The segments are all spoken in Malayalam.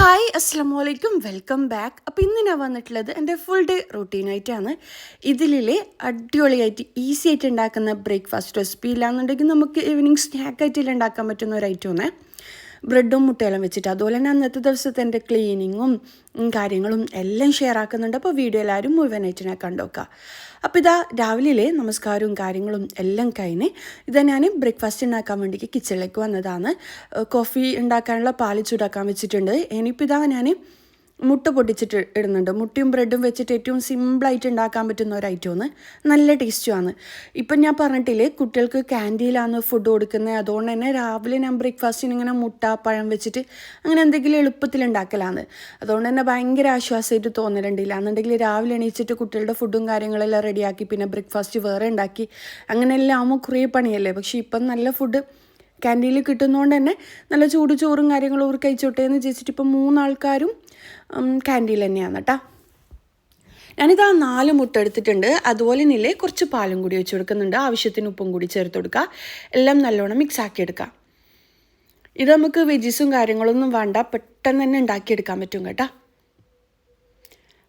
ഹായ് അസ്സലാമു അലൈക്കും വെൽക്കം ബാക്ക്. അപ്പോൾ ഇന്ന് ഞാൻ വന്നിട്ടുള്ളത് എൻ്റെ ഫുൾ ഡേ റൂട്ടീനായിട്ടാണ്. ഇതിലെ അടിപൊളിയായിട്ട് ഈസി ആയിട്ട് ഉണ്ടാക്കുന്ന ബ്രേക്ക്ഫാസ്റ്റ് റെസിപ്പി ഇല്ലാന്നുണ്ടെങ്കിൽ നമുക്ക് ഈവനിങ് സ്നാക്കായിട്ട് ഉണ്ടാക്കാൻ പറ്റുന്ന ഒരു ഐറ്റമാണ് ബ്രെഡും മുട്ടയെല്ലാം വെച്ചിട്ട്. അതുപോലെ തന്നെ അന്നത്തെ ദിവസത്തെ എൻ്റെ ക്ലീനിങ്ങും കാര്യങ്ങളും എല്ലാം ഷെയർ ആക്കുന്നുണ്ട്. അപ്പോൾ വീഡിയോ എല്ലാവരും മുഴുവനായിട്ട് ഞാൻ കണ്ടുനോക്കുക. അപ്പോൾ ഇതാ രാവിലെ നമസ്കാരവും കാര്യങ്ങളും എല്ലാം കഴിഞ്ഞ് ഇതാ ഞാൻ ബ്രേക്ക്ഫാസ്റ്റ് ഉണ്ടാക്കാൻ വേണ്ടിയിട്ട് കിച്ചണിലേക്ക് വന്നതാണ്. കോഫി ഉണ്ടാക്കാനുള്ള പാല് ചൂടാക്കാൻ വെച്ചിട്ടുണ്ട്. ഇനിയിപ്പോൾ ഇതാ ഞാൻ മുട്ട പൊട്ടിച്ചിട്ട് ഇടുന്നുണ്ട്. മുട്ടയും ബ്രെഡും വെച്ചിട്ട് ഏറ്റവും സിമ്പിളായിട്ട് ഉണ്ടാക്കാൻ പറ്റുന്ന ഒരു ഐറ്റമാണ്, നല്ല ടേസ്റ്റുമാണ്. ഇപ്പം ഞാൻ പറഞ്ഞിട്ടില്ലേ കുട്ടികൾക്ക് ക്യാൻറ്റീനിലാണ് ഫുഡ് കൊടുക്കുന്നത്. അതുകൊണ്ട് തന്നെ രാവിലെ ഞാൻ ബ്രേക്ക്ഫാസ്റ്റിന് ഇങ്ങനെ മുട്ട പഴം വെച്ചിട്ട് അങ്ങനെ എന്തെങ്കിലും എളുപ്പത്തിൽ ഉണ്ടാക്കലാണ്. അതുകൊണ്ട് തന്നെ ഭയങ്കര ആശ്വാസമായിട്ട് തോന്നലുണ്ടില്ല. എന്നുണ്ടെങ്കിൽ രാവിലെ എണീച്ചിട്ട് കുട്ടികളുടെ ഫുഡും കാര്യങ്ങളെല്ലാം റെഡിയാക്കി പിന്നെ ബ്രേക്ക്ഫാസ്റ്റ് വേറെ ഉണ്ടാക്കി അങ്ങനെയെല്ലാം ആകുമ്പോൾ കുറേ പണിയല്ലേ. പക്ഷേ ഇപ്പം നല്ല ഫുഡ് ക്യാൻറ്റീനിൽ കിട്ടുന്നതുകൊണ്ട് തന്നെ നല്ല ചൂട് ചോറും കാര്യങ്ങളും അവർ കഴിച്ചോട്ടെ എന്ന് വിചാരിച്ചിട്ട് ഇപ്പം 3 ആൾക്കാരും ക്യാൻറ്റീനിൽ തന്നെയാണ് കേട്ടോ. ഞാനിതാ 4 മുട്ട എടുത്തിട്ടുണ്ട്. അതുപോലെ തന്നെ കുറച്ച് പാലും കൂടി വെച്ച് കൊടുക്കുന്നുണ്ട്. ആവശ്യത്തിന് ഉപ്പും കൂടി ചേർത്ത് കൊടുക്കുക. എല്ലാം നല്ലോണം മിക്സ് ആക്കി എടുക്കുക. ഇത് നമുക്ക് വെജീസും കാര്യങ്ങളൊന്നും വേണ്ട, പെട്ടെന്ന് തന്നെ ഉണ്ടാക്കിയെടുക്കാൻ പറ്റും കേട്ടോ.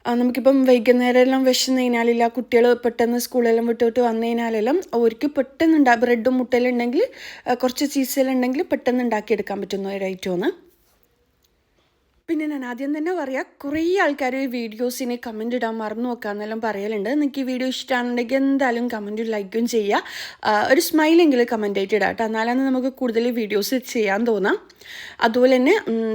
നമുക്കിപ്പം വൈകുന്നേരം എല്ലാം വിശന്ന് കഴിഞ്ഞാലില്ല കുട്ടികൾ പെട്ടെന്ന് സ്കൂളെല്ലാം വിട്ടിട്ട് വന്നു കഴിഞ്ഞാലെല്ലാം അവർക്ക് പെട്ടെന്ന് ബ്രെഡും മുട്ടയെല്ലാം ഉണ്ടെങ്കിൽ കുറച്ച് ചീസെല്ലാം ഉണ്ടെങ്കിൽ പെട്ടെന്ന് ഉണ്ടാക്കിയെടുക്കാൻ പറ്റുന്ന ഒരു ഐറ്റമാണ്. പിന്നെ ഞാൻ ആദ്യം തന്നെ പറയാം, കുറേ ആൾക്കാർ ഈ വീഡിയോസിന് കമൻറ്റ് ഇടാൻ മറന്നു വെക്കാമെന്നെല്ലാം പറയലുണ്ട്. നിങ്ങൾക്ക് ഈ വീഡിയോ ഇഷ്ടമാണെന്നുണ്ടെങ്കിൽ എന്തായാലും കമൻറ്റ് ലൈക്കും ചെയ്യുക. ഒരു സ്മൈലെങ്കിലും കമൻ്റ് ആയിട്ട് ഇടാം കേട്ടോ. എന്നാലാണ് നമുക്ക് കൂടുതൽ വീഡിയോസ് ചെയ്യാൻ തോന്നാം. അതുപോലെ തന്നെ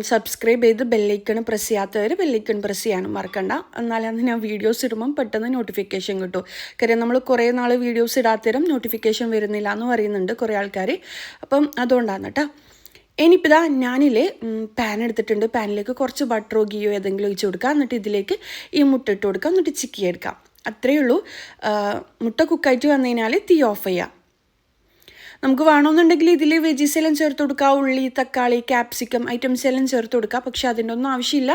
സബ്സ്ക്രൈബ് ചെയ്ത് ബെല്ലൈക്കൺ പ്രസ് ചെയ്യാത്തവർ ബെല്ലൈക്കൺ പ്രസ് ചെയ്യാനും മറക്കണ്ട. എന്നാലാണ് ഞാൻ വീഡിയോസ് ഇടുമ്പം പെട്ടെന്ന് നോട്ടിഫിക്കേഷൻ കിട്ടും. കാര്യം നമ്മൾ കുറേ നാൾ വീഡിയോസ് ഇടാത്തരം നോട്ടിഫിക്കേഷൻ വരുന്നില്ല എന്ന് പറയുന്നുണ്ട് കുറേ ആൾക്കാർ. അപ്പം അതുകൊണ്ടാണ് കേട്ടോ. ഇനിയിപ്പോൾ ഇതാ ഞാനില്ലേ പാൻ എടുത്തിട്ടുണ്ട്. പാനിലേക്ക് കുറച്ച് ബട്ടറോ ഗീയോ ഏതെങ്കിലും ഒഴിച്ച് കൊടുക്കുക. എന്നിട്ട് ഇതിലേക്ക് ഈ മുട്ട ഇട്ട് കൊടുക്കുക. എന്നിട്ട് ചിക്കി എടുക്കാം. അത്രയേ ഉള്ളൂ. മുട്ട കുക്കായിട്ട് വന്നു കഴിഞ്ഞാൽ തീ ഓഫ് ചെയ്യാം. നമുക്ക് വേണമെന്നുണ്ടെങ്കിൽ ഇതിൽ വെജീസ് എല്ലാം ചേർത്ത് കൊടുക്കുക. ഉള്ളി, തക്കാളി, ക്യാപ്സിക്കം ഐറ്റംസ് എല്ലാം ചേർത്ത് കൊടുക്കുക. പക്ഷെ അതിൻ്റെ ഒന്നും ആവശ്യമില്ല.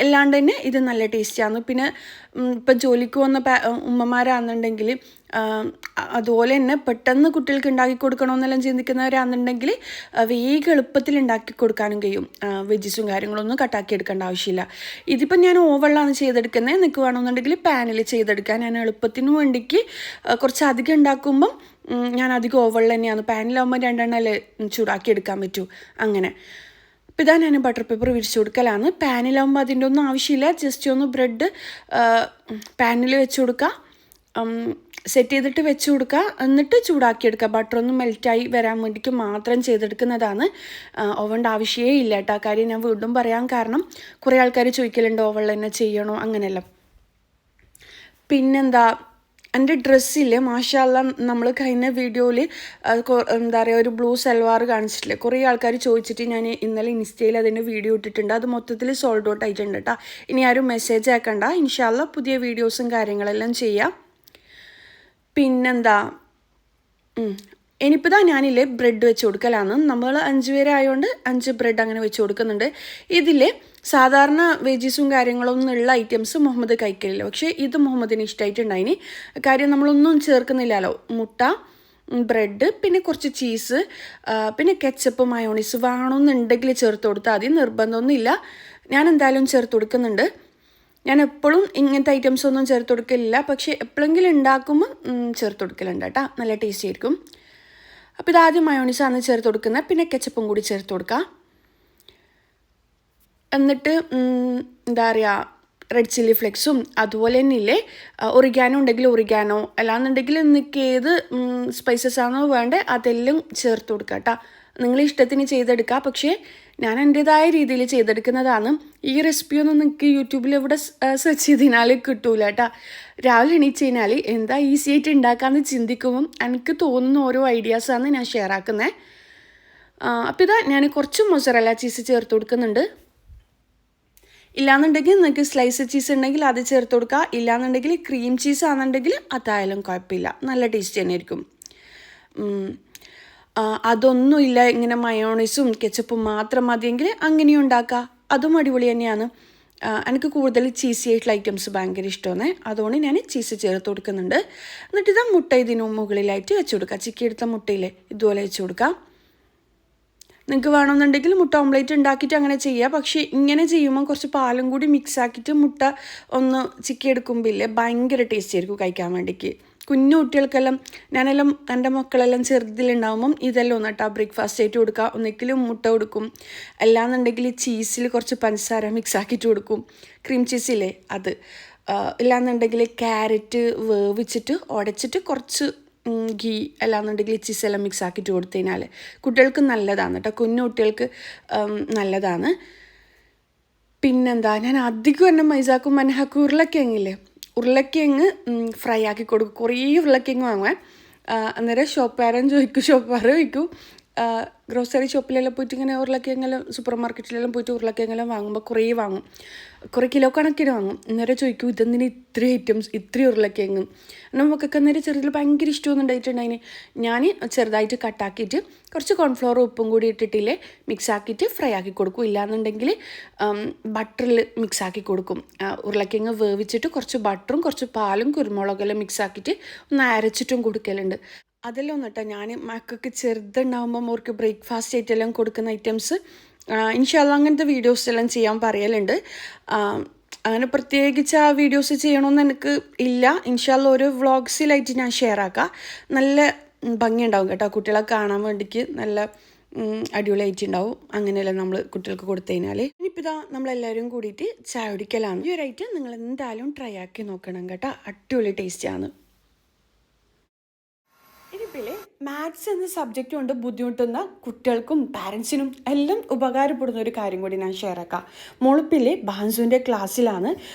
അല്ലാണ്ട് തന്നെ ഇത് നല്ല ടേസ്റ്റിയാണ്. പിന്നെ ഇപ്പം ജോലിക്ക് വന്ന ഉമ്മമാരാണെന്നുണ്ടെങ്കിൽ അതുപോലെ തന്നെ പെട്ടെന്ന് കുട്ടികൾക്ക് ഉണ്ടാക്കി കൊടുക്കണമെന്നെല്ലാം ചിന്തിക്കുന്നവരാണെന്നുണ്ടെങ്കിൽ വേഗം എളുപ്പത്തിൽ ഉണ്ടാക്കി കൊടുക്കാനും കഴിയും. വെജീസും കാര്യങ്ങളൊന്നും കട്ടാക്കി എടുക്കേണ്ട ആവശ്യമില്ല. ഇതിപ്പം ഞാൻ ഓവനിലാണ് ചെയ്തെടുക്കുന്നത്. നിങ്ങൾക്ക് വേണമെന്നുണ്ടെങ്കിൽ പാനിൽ ചെയ്തെടുക്കാൻ. ഞാൻ എളുപ്പത്തിന് വേണ്ടിക്ക് കുറച്ച് അധികം ഉണ്ടാക്കുമ്പം ഞാൻ അധികം ഓവനിൽ തന്നെയാണ്. പാനിലാവുമ്പോൾ 2 എണ്ണല്ലേ ചൂടാക്കി എടുക്കാൻ പറ്റൂ. അങ്ങനെ അപ്പോൾ ഇതാ ഞാൻ ബട്ടർ പേപ്പർ വിരിച്ചു കൊടുക്കലാണ്. പാനിലാവുമ്പോൾ അതിൻ്റെ ഒന്നും ആവശ്യമില്ല. ജസ്റ്റ് ഒന്ന് ബ്രെഡ് പാനിൽ വെച്ച് കൊടുക്കുക, സെറ്റ് ചെയ്തിട്ട് വെച്ച് കൊടുക്കുക, എന്നിട്ട് ചൂടാക്കിയെടുക്കുക. ബട്ടറൊന്നും മെൽറ്റായി വരാൻ വേണ്ടിക്ക് മാത്രം ചെയ്തെടുക്കുന്നതാണ്. ഓവൻ്റെ ആവശ്യമേ ഇല്ല കേട്ടോ. കാര്യം ഞാൻ വീണ്ടും പറയാൻ കാരണം കുറേ ആൾക്കാർ ചോദിക്കലുണ്ട് ഓവനിൽ തന്നെ ചെയ്യണോ അങ്ങനെയല്ല. പിന്നെന്താ, എൻ്റെ ഡ്രസ്സില്ലേ മാഷാ അല്ലാ, നമ്മൾ കഴിഞ്ഞ വീഡിയോയിൽ എന്താ പറയുക ഒരു ബ്ലൂ സൽവാർ കാണിച്ചിട്ടില്ലേ, കുറേ ആൾക്കാർ ചോദിച്ചിട്ട് ഞാൻ ഇന്നലെ ഇൻസ്റ്റയിൽ അതിൻ്റെ വീഡിയോ ഇട്ടിട്ടുണ്ട്. അത് മൊത്തത്തിൽ സോൾഡ് ഔട്ട് ആയിട്ടുണ്ട് കേട്ടോ. ഇനി ആരും മെസ്സേജ് ആക്കണ്ട. ഇൻഷാ അല്ലാ പുതിയ വീഡിയോസും കാര്യങ്ങളെല്ലാം ചെയ്യാം. പിന്നെന്താ, ഇനിയിപ്പോൾ ഇതാ ഞാനില്ലേ ബ്രെഡ് വെച്ച് കൊടുക്കലാണ്. നമ്മൾ 5 പേരായതുകൊണ്ട് 5 ബ്രെഡ് അങ്ങനെ വെച്ച് കൊടുക്കുന്നുണ്ട്. ഇതിൽ സാധാരണ വെജീസും കാര്യങ്ങളൊന്നും ഉള്ള ഐറ്റംസ് മുഹമ്മദ് കഴിക്കലില്ല. പക്ഷേ ഇത് മുഹമ്മദിന് ഇഷ്ടമായിട്ടുണ്ടായിന്. കാര്യം നമ്മളൊന്നും ചേർക്കുന്നില്ലല്ലോ. മുട്ട, ബ്രെഡ്, പിന്നെ കുറച്ച് ചീസ്, പിന്നെ കെച്ചപ്പ് മയോണീസ് വേണമെന്നുണ്ടെങ്കിൽ ചേർത്ത് കൊടുത്താൽ മതി. നിർബന്ധമൊന്നുമില്ല. ഞാൻ എന്തായാലും ചേർത്ത് കൊടുക്കുന്നുണ്ട്. ഞാൻ എപ്പോഴും ഇങ്ങനത്തെ ഐറ്റംസ് ഒന്നും ചേർത്ത് കൊടുക്കലില്ല. പക്ഷേ എപ്പോഴെങ്കിലും ഉണ്ടാക്കുമ്പോൾ ചേർത്ത് കൊടുക്കലുണ്ട് കേട്ടോ. നല്ല ടേസ്റ്റ് ആയിരിക്കും. അപ്പോൾ ഇതാദ്യം മയോണീസാണ് ചേർത്ത് കൊടുക്കുന്നത്. പിന്നെ കെച്ചപ്പും കൂടി ചേർത്ത് കൊടുക്കുക. എന്നിട്ട് എന്താ പറയുക റെഡ് ചില്ലി ഫ്ലെക്സും അതുപോലെ തന്നെ ഇല്ലേ ഒറിഗാനോ ഉണ്ടെങ്കിൽ ഒറിഗാനോ, അല്ലാന്നുണ്ടെങ്കിൽ നിങ്ങൾക്ക് ഏത് സ്പൈസസ് ആണോ വേണ്ടത് അതെല്ലാം ചേർത്ത് കൊടുക്കുക കേട്ടോ. നിങ്ങൾ ഇഷ്ടത്തിന് ചെയ്തെടുക്കുക. പക്ഷേ ഞാൻ എൻ്റേതായ രീതിയിൽ ചെയ്തെടുക്കുന്നതാണ്. ഈ റെസിപ്പിയൊന്നും നിങ്ങൾക്ക് യൂട്യൂബിൽ എവിടെ സെർച്ച് ചെയ്തതിനാൽ കിട്ടൂല കേട്ടോ. രാവിലെ എണീച്ച് കഴിഞ്ഞാൽ എന്താ ഈസി ആയിട്ട് ഉണ്ടാക്കാമെന്ന് ചിന്തിക്കുമ്പം എനിക്ക് തോന്നുന്ന ഓരോ ഐഡിയാസാണ് ഞാൻ ഷെയർ ആക്കുന്നത്. അപ്പോൾ ഇതാ ഞാൻ കുറച്ച് മൊസറല്ല ചീസ് ചേർത്ത് കൊടുക്കുന്നുണ്ട്. ഇല്ലാന്നുണ്ടെങ്കിൽ നിങ്ങൾക്ക് സ്ലൈസ് ചീസ് ഉണ്ടെങ്കിൽ അത് ചേർത്ത് കൊടുക്കുക. ഇല്ലാന്നുണ്ടെങ്കിൽ ക്രീം ചീസ് ആണെന്നുണ്ടെങ്കിൽ അതായാലും കുഴപ്പമില്ല, നല്ല ടേസ്റ്റ് തന്നെ ആയിരിക്കും. അതൊന്നുമില്ല, ഇങ്ങനെ മയോണൈസും കെച്ചപ്പും മാത്രം മതിയെങ്കിൽ അങ്ങനെയും ഉണ്ടാക്കുക. അതും അടിപൊളി തന്നെയാണ്. എനിക്ക് കൂടുതൽ ചീസി ആയിട്ടുള്ള ഐറ്റംസ് ഭയങ്കര ഇഷ്ടമാണ്. അതുകൊണ്ട് ഞാൻ ചീസ് ചേർത്ത് കൊടുക്കുന്നുണ്ട്. എന്നിട്ട് ഇതാ മുട്ട ഇതിന് മുകളിലായിട്ട് വെച്ച് കൊടുക്കുക. ചിക്കി എടുത്ത മുട്ടയില്ലേ ഇതുപോലെ വെച്ച് കൊടുക്കുക. നിങ്ങൾക്ക് വേണമെന്നുണ്ടെങ്കിൽ മുട്ട ഓംലേറ്റ് ഉണ്ടാക്കിയിട്ട് അങ്ങനെ ചെയ്യുക. പക്ഷേ ഇങ്ങനെ ചെയ്യുമ്പോൾ കുറച്ച് പാലും കൂടി മിക്സ് ആക്കിയിട്ട് മുട്ട ഒന്ന് ചിക്കി എടുക്കുമ്പോൾ ഇല്ലേ ഭയങ്കര ടേസ്റ്റ് ആയിരിക്കും കഴിക്കാൻ വേണ്ടിക്ക്. കുഞ്ഞു കുട്ടികൾക്കെല്ലാം ഞാനെല്ലാം എൻ്റെ മക്കളെല്ലാം ചെറുതിലുണ്ടാകുമ്പം ഇതെല്ലാം ഒന്ന് കേട്ടോ ബ്രേക്ക്ഫാസ്റ്റ് ആയിട്ട് കൊടുക്കുക. ഒന്നിക്കലും മുട്ട കൊടുക്കും, അല്ലാന്നുണ്ടെങ്കിൽ ചീസിൽ കുറച്ച് പഞ്ചസാര മിക്സ് ആക്കിയിട്ട് കൊടുക്കും, ക്രീം ചീസില്ലേ അത്. ഇല്ലാന്നുണ്ടെങ്കിൽ ക്യാരറ്റ് വേവിച്ചിട്ട് ഉടച്ചിട്ട് കുറച്ച് ഗീ അല്ലാന്നുണ്ടെങ്കിൽ ചീസ് എല്ലാം മിക്സ് ആക്കിയിട്ട് കൊടുത്തു കഴിഞ്ഞാൽ കുട്ടികൾക്ക് നല്ലതാണ് കേട്ടോ, കുഞ്ഞു കുട്ടികൾക്ക് നല്ലതാണ്. പിന്നെന്താ, ഞാൻ അധികം എന്നെ മൈസാക്കും മനഹാക്കും ഉരുളക്കിഴങ്ങില്ലേ, ഉരുളക്കിഴങ്ങ് ഫ്രൈ ആക്കി കൊടുക്കും. കുറേ ഉരുളക്കിഴങ്ങ് വാങ്ങുവേ. അന്നേരം ഷോപ്പുകാരൻ ചോദിക്കും ഗ്രോസറി ഷോപ്പിലെല്ലാം പോയിട്ട് ഇങ്ങനെ ഉരുളക്കിഴങ്ങെല്ലാം സൂപ്പർ മാർക്കറ്റിലെല്ലാം പോയിട്ട് ഉരുളക്കിഴങ്ങെല്ലാം വാങ്ങുമ്പോൾ വാങ്ങും, കുറേ കിലോ കണക്കിന് വാങ്ങും. അന്നേരം ചോദിക്കും ഇതെന്തിന് ഇത്രയും ഐറ്റംസ്, ഇത്രയും ഉരുളക്കിഴങ്ങ്. നമുക്കൊക്കെ അന്നേരം ചെറുതിൽ ഭയങ്കര ഇഷ്ടമൊന്നും ഉണ്ടായിട്ടുണ്ടായിന്. ഞാൻ ചെറുതായിട്ട് കട്ടാക്കിയിട്ട് കുറച്ച് കോൺഫ്ലവർ ഉപ്പും കൂടി ഇട്ടിട്ടില്ലേ മിക്സ് ആക്കിയിട്ട് ഫ്രൈ ആക്കി കൊടുക്കും. ഇല്ലാന്നുണ്ടെങ്കിൽ ബട്ടറിൽ മിക്സ് ആക്കി കൊടുക്കും. ഉരുളക്കിഴങ്ങ് വേവിച്ചിട്ട് കുറച്ച് ബട്ടറും കുറച്ച് പാലും കുരുമുളകെല്ലാം മിക്സ് ആക്കിയിട്ട് ഒന്ന് അരച്ചിട്ടും കൊടുക്കലുണ്ട്. അതെല്ലാം ഒന്ന് കേട്ടോ ഞാൻ മക്കൾക്ക് ചെറുതുണ്ടാകുമ്പം അവർക്ക് ബ്രേക്ക്ഫാസ്റ്റ് ആയിട്ടെല്ലാം കൊടുക്കുന്ന ഐറ്റംസ് ഇൻഷാല്ലാ അങ്ങനത്തെ വീഡിയോസ് എല്ലാം ചെയ്യാൻ പറയലുണ്ട്. അങ്ങനെ പ്രത്യേകിച്ച് ആ വീഡിയോസ് ചെയ്യണമെന്ന് എനിക്ക് ഇല്ല. ഇൻഷാല്ലാ ഓരോ വ്ളോഗ്സിലായിട്ട് ഞാൻ ഷെയർ ആക്കാം. നല്ല ഭംഗിയുണ്ടാവും കേട്ടോ, കുട്ടികളെ കാണാൻ വേണ്ടിക്ക് നല്ല അടിപൊളിയായിട്ടുണ്ടാവും. അങ്ങനെയല്ല നമ്മൾ കുട്ടികൾക്ക് കൊടുത്തു കഴിഞ്ഞാൽ. ഇനിയിപ്പോൾ ഇതാ നമ്മളെല്ലാവരും കൂടിയിട്ട് ചായ കുടിക്കലാണ്. ഈ ഒരു ഐറ്റം നിങ്ങൾ എന്തായാലും ട്രൈ ആക്കി നോക്കണം കേട്ടോ, അടിപൊളി ടേസ്റ്റാണ്. ഇനിയിപ്പില്ലേ മാത്സ് എന്ന സബ്ജക്റ്റ് കൊണ്ട് ബുദ്ധിമുട്ടുന്ന കുട്ടികൾക്കും പാരൻസിനും എല്ലാം ഉപകാരപ്പെടുന്ന ഒരു കാര്യം കൂടി ഞാൻ ഷെയർ ആക്കാം. മോളിപ്പില്ലേ ബാൻസുവിൻ്റെ ക്ലാസ്സിലാണ്.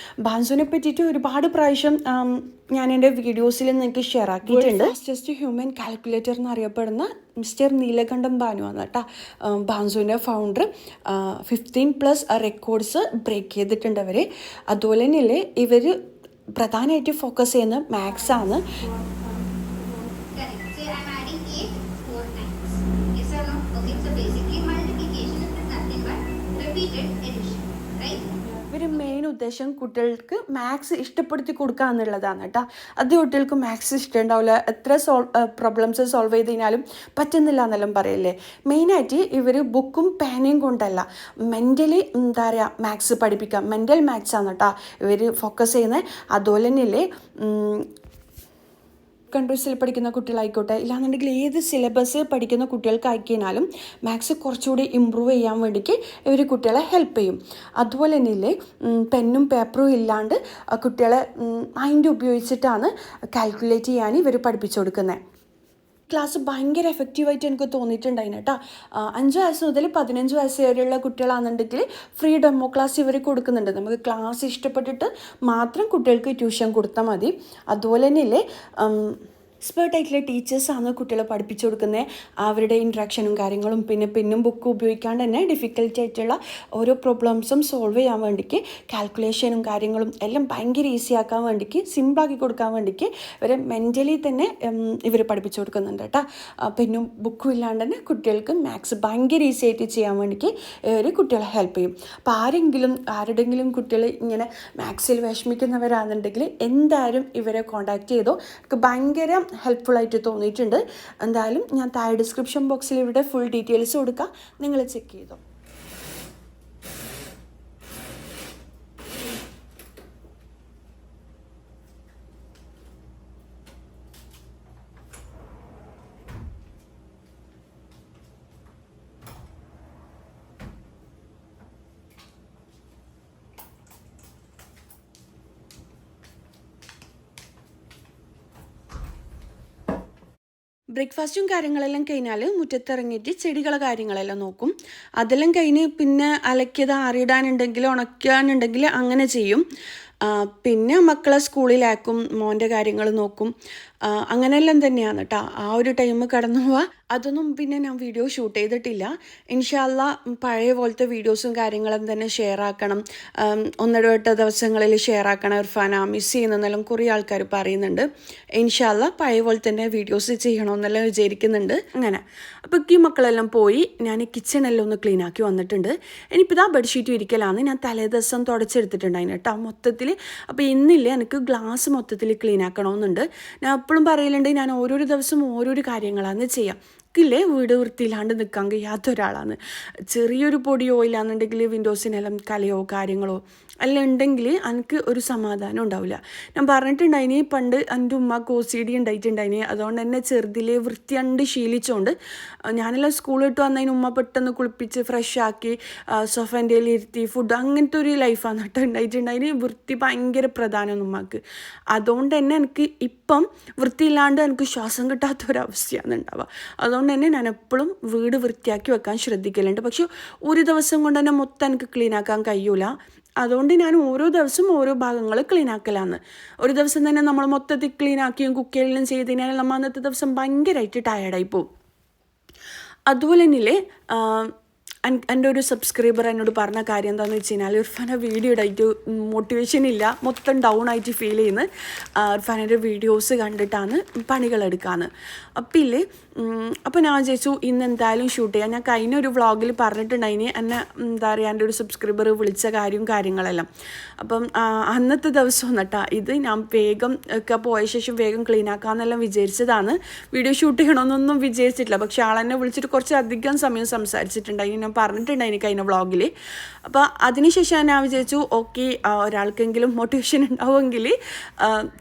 ബാൻസുവിനെ പറ്റിയിട്ട് ഒരുപാട് പ്രാവശ്യം ഞാൻ എൻ്റെ വീഡിയോസിൽ നിങ്ങൾക്ക് ഷെയർ ആക്കിയിട്ടുണ്ട്. ഫാസ്റ്റസ്റ്റ് ഹ്യൂമൻ കാൽക്കുലേറ്റർ എന്നറിയപ്പെടുന്ന മിസ്റ്റർ നീലകണ്ഠൻ ബാനുവാണ് കേട്ടോ ബാൻസുവിൻ്റെ ഫൗണ്ടർ. 15+ റെക്കോർഡ്സ് ബ്രേക്ക് ചെയ്തിട്ടുണ്ട് അവർ. അതുപോലെ തന്നെയല്ലേ ഇവർ പ്രധാനമായിട്ട് ഫോക്കസ് ചെയ്യുന്ന മാത്സാണ്. ഇവർ മെയിൻ ഉദ്ദേശം കുട്ടികൾക്ക് മാത്സ് ഇഷ്ടപ്പെടുത്തി കൊടുക്കുക എന്നുള്ളതാണ് കേട്ടോ. അത് കുട്ടികൾക്ക് മാത്സ് ഇഷ്ടമുണ്ടാവില്ല, എത്ര പ്രോബ്ലംസ് സോൾവ് ചെയ്ത് കഴിഞ്ഞാലും പറ്റുന്നില്ല എന്നെല്ലാം പറയല്ലേ. മെയിനായിട്ട് ഇവർ ബുക്കും പേനയും കൊണ്ടല്ല മെൻ്റലി എന്താ പറയുക മാത്സ് പഠിപ്പിക്കാം. മെൻ്റൽ മാത്സാണ് കേട്ടോ ഇവർ ഫോക്കസ് ചെയ്യുന്നത്. അതുപോലെ തന്നെയല്ലേ കൺട്രീസിൽ പഠിക്കുന്ന കുട്ടികളായിക്കോട്ടെ, ഇല്ലാന്നുണ്ടെങ്കിൽ ഏത് സിലബസ് പഠിക്കുന്ന കുട്ടികൾക്കായിക്കഴിഞ്ഞാലും മാത്സ് കുറച്ചുകൂടി ഇമ്പ്രൂവ് ചെയ്യാൻ വേണ്ടിയിട്ട് ഇവർ കുട്ടികളെ ഹെൽപ്പ് ചെയ്യും. അതുപോലെ തന്നെയില്ലേ പെന്നും പേപ്പറും ഇല്ലാണ്ട് കുട്ടികളെ മൈൻഡ് ഉപയോഗിച്ചിട്ടാണ് കാൽക്കുലേറ്റ് ചെയ്യാൻ ഇവർ പഠിപ്പിച്ചു കൊടുക്കുന്നത്. ക്ലാസ് ഭയങ്കര എഫക്റ്റീവായിട്ട് എനിക്ക് തോന്നിയിട്ടുണ്ടായിന് കേട്ടോ. 5 വയസ്സ് മുതൽ 15 വയസ്സ് വരെയുള്ള കുട്ടികളാണെന്നുണ്ടെങ്കിൽ ഫ്രീ ഡെമോ ക്ലാസ് ഇവർ കൊടുക്കുന്നുണ്ട്. നമുക്ക് ക്ലാസ് ഇഷ്ടപ്പെട്ടിട്ട് മാത്രം കുട്ടികൾക്ക് ട്യൂഷൻ കൊടുത്താൽ മതി. അതുപോലെ തന്നെയല്ലേ എക്സ്പേർട്ടായിട്ടുള്ള ടീച്ചേഴ്സാണ് കുട്ടികളെ പഠിപ്പിച്ചു കൊടുക്കുന്നത്. അവരുടെ ഇൻട്രാക്ഷനും കാര്യങ്ങളും പിന്നെ പെന്നും ബുക്കും ഉപയോഗിക്കാണ്ട് തന്നെ ഡിഫിക്കൽട്ടി ആയിട്ടുള്ള ഓരോ പ്രോബ്ലംസും സോൾവ് ചെയ്യാൻ വേണ്ടിക്ക് കാൽക്കുലേഷനും കാര്യങ്ങളും എല്ലാം ഭയങ്കര ഈസി ആക്കാൻ വേണ്ടിക്ക് സിമ്പിളാക്കി കൊടുക്കാൻ വേണ്ടിക്ക് ഇവരെ മെൻ്റലി തന്നെ ഇവർ പഠിപ്പിച്ചു കൊടുക്കുന്നുണ്ട് കേട്ടോ. പെന്നും ബുക്കും ഇല്ലാണ്ട് തന്നെ കുട്ടികൾക്ക് മാത്സ് ഭയങ്കര ഈസി ആയിട്ട് ചെയ്യാൻ വേണ്ടിക്ക് ഇവർ കുട്ടികളെ ഹെൽപ്പ് ചെയ്യും. അപ്പോൾ ആരുടെങ്കിലും കുട്ടികൾ ഇങ്ങനെ മാത്സിൽ വിഷമിക്കുന്നവരാണെന്നുണ്ടെങ്കിൽ എന്തായാലും ഇവരെ കോൺടാക്ട് ചെയ്തോ, എനിക്ക് ഭയങ്കര ഹെൽപ്ഫുള്ളായിട്ട് തോന്നിയിട്ടുണ്ട്. എന്തായാലും ഞാൻ താഴെ ഡിസ്ക്രിപ്ഷൻ ബോക്സിൽ ഇവിടെ ഫുൾ ഡീറ്റെയിൽസ് കൊടുക്കാം, നിങ്ങൾ ചെക്ക് ചെയ്തോ. ബ്രേക്ക്ഫാസ്റ്റും കാര്യങ്ങളെല്ലാം കഴിഞ്ഞാൽ മുറ്റത്തിറങ്ങിയിട്ട് ചെടികളെ കാര്യങ്ങളെല്ലാം നോക്കും. അതെല്ലാം കഴിഞ്ഞ് പിന്നെ അലക്കിയത് ആറിയിടാനുണ്ടെങ്കിൽ ഉണക്കാനുണ്ടെങ്കിൽ അങ്ങനെ ചെയ്യും. പിന്നെ മക്കളെ സ്കൂളിലാക്കും, മോൻ്റെ കാര്യങ്ങൾ നോക്കും. അങ്ങനെയെല്ലാം തന്നെയാണ് കേട്ടോ ആ ഒരു ടൈം കടന്നു പോവുക. അതൊന്നും പിന്നെ ഞാൻ വീഡിയോ ഷൂട്ട് ചെയ്തിട്ടില്ല. ഇൻഷാല്ലാ പഴയ പോലത്തെ വീഡിയോസും കാര്യങ്ങളും തന്നെ ഷെയർ ആക്കണം. ഒന്നിടവിട്ട ദിവസങ്ങളിൽ ഷെയർ ആക്കണം. ഇർഫാന മിസ് ചെയ്യുന്നെന്നെല്ലാം കുറേ ആൾക്കാർ പറയുന്നുണ്ട്. ഇൻഷാല്ലാ പഴയ പോലെ തന്നെ വീഡിയോസ് ചെയ്യണമെന്നെല്ലാം വിചാരിക്കുന്നുണ്ട്. അങ്ങനെ അപ്പോൾ ഈ മക്കളെല്ലാം പോയി ഞാൻ കിച്ചണെല്ലാം ഒന്ന് ക്ലീൻ ആക്കി വന്നിട്ടുണ്ട്. ഇനിയിപ്പോൾ ഇതാ ബെഡ്ഷീറ്റ് ഇരിക്കലാണ്. ഞാൻ തലേ ദിവസം തുടച്ചെടുത്തിട്ടുണ്ടായിരുന്നു കേട്ടോ മൊത്തത്തിൽ. അപ്പോൾ ഇന്നില്ല എനിക്ക് ഗ്ലാസ് മൊത്തത്തിൽ ക്ലീൻ ആക്കണമെന്നുണ്ട്. ഞാൻ എപ്പോഴും പറയലുണ്ട് ഞാൻ ഓരോരോ ദിവസം ഓരോരോ കാര്യങ്ങളാണ് ചെയ്യാം. എനിക്കില്ലേ വീട് വൃത്തിയില്ലാണ്ട് നിൽക്കാൻ കഴിയാത്ത ഒരാളാണ്. ചെറിയൊരു പൊടിയോ ഇല്ലാന്നുണ്ടെങ്കിൽ വിൻഡോസിനെല്ലാം കലയോ കാര്യങ്ങളോ എല്ലാം ഉണ്ടെങ്കിൽ എനിക്ക് ഒരു സമാധാനം ഉണ്ടാവില്ല. ഞാൻ പറഞ്ഞിട്ടുണ്ടായിനി പണ്ട് എൻ്റെ ഉമ്മക്ക് OCD ഉണ്ടായിട്ടുണ്ടായിനി. അതുകൊണ്ട് തന്നെ ചെറുതിലെ വൃത്തിയണ്ട് ശീലിച്ചുകൊണ്ട് ഞാനെല്ലാം സ്കൂളിൽ വിട്ട് വന്നതിന് ഉമ്മ പെട്ടെന്ന് കുളിപ്പിച്ച് ഫ്രഷ് ആക്കി സോഫേൻ്റെ ഇരുത്തി ഫുഡ് അങ്ങനത്തെ ഒരു ലൈഫാണ് കേട്ടോ ഉണ്ടായിട്ടുണ്ടായിന്. വൃത്തി ഭയങ്കര പ്രധാനമാണ് ഉമ്മക്ക്. അതുകൊണ്ട് തന്നെ എനിക്ക് ഇപ്പം വൃത്തിയില്ലാണ്ട് എനിക്ക് ശ്വാസം കിട്ടാത്തൊരവസ്ഥയാണ് ഉണ്ടാവുക. അതുകൊണ്ട് തന്നെ ഞാൻ എപ്പോഴും വീട് വൃത്തിയാക്കി വെക്കാൻ ശ്രദ്ധിക്കലുണ്ട്. പക്ഷെ ഒരു ദിവസം കൊണ്ട് തന്നെ മൊത്തം എനിക്ക് ക്ലീൻ ആക്കാൻ കഴിയൂല. അതുകൊണ്ട് ഞാൻ ഓരോ ദിവസവും ഓരോ ഭാഗങ്ങൾ ക്ലീൻ ആക്കലാണ്. ഒരു ദിവസം തന്നെ നമ്മൾ മൊത്തത്തിൽ ക്ലീൻ ആക്കിയും കുക്കിയെല്ലാം ചെയ്തതിനാൽ നമ്മൾ അന്നത്തെ ദിവസം ഭയങ്കരമായിട്ട് ടയർഡായി പോകും. അതുപോലെ തന്നെ എൻ്റെ ഒരു സബ്സ്ക്രൈബർ എന്നോട് പറഞ്ഞ കാര്യം എന്താണെന്ന് വെച്ച് കഴിഞ്ഞാൽ ഇർഫാന വീഡിയോ ഇടായിട്ട് മോട്ടിവേഷൻ ഇല്ല, മൊത്തം ഡൗൺ ആയിട്ട് ഫീൽ ചെയ്യുന്നത് ഇർഫാനൻ്റെ വീഡിയോസ് കണ്ടിട്ടാണ് പണികളെടുക്കാന്ന്. അപ്പോൾ ഞാൻ വിചാരിച്ചു ഇന്ന് എന്തായാലും ഷൂട്ട് ചെയ്യാം. ഞാൻ കഴിഞ്ഞ ഒരു വ്ളോഗിൽ പറഞ്ഞിട്ടുണ്ടായിന് എന്നെ എന്താ പറയുക എൻ്റെ ഒരു സബ്സ്ക്രൈബർ വിളിച്ച കാര്യങ്ങളെല്ലാം. അപ്പം അന്നത്തെ ദിവസം കേട്ടോ ഇത് ഞാൻ വേഗം ഒക്കെ പോയ ശേഷം വേഗം ക്ലീൻ ആക്കാമെന്നെല്ലാം വിചാരിച്ചതാണ്. വീഡിയോ ഷൂട്ട് ചെയ്യണമെന്നൊന്നും വിചാരിച്ചിട്ടില്ല. പക്ഷെ ആളെന്നെ വിളിച്ചിട്ട് കുറച്ച് അധികം സമയം സംസാരിച്ചിട്ടുണ്ടായി, ഞാൻ പറഞ്ഞിട്ടുണ്ടായിന് കഴിഞ്ഞ വ്ളോഗിൽ. അപ്പോൾ അതിനുശേഷം ഞാൻ വിചാരിച്ചു ഓക്കെ ഒരാൾക്കെങ്കിലും മോട്ടിവേഷൻ ഉണ്ടാവുമെങ്കിൽ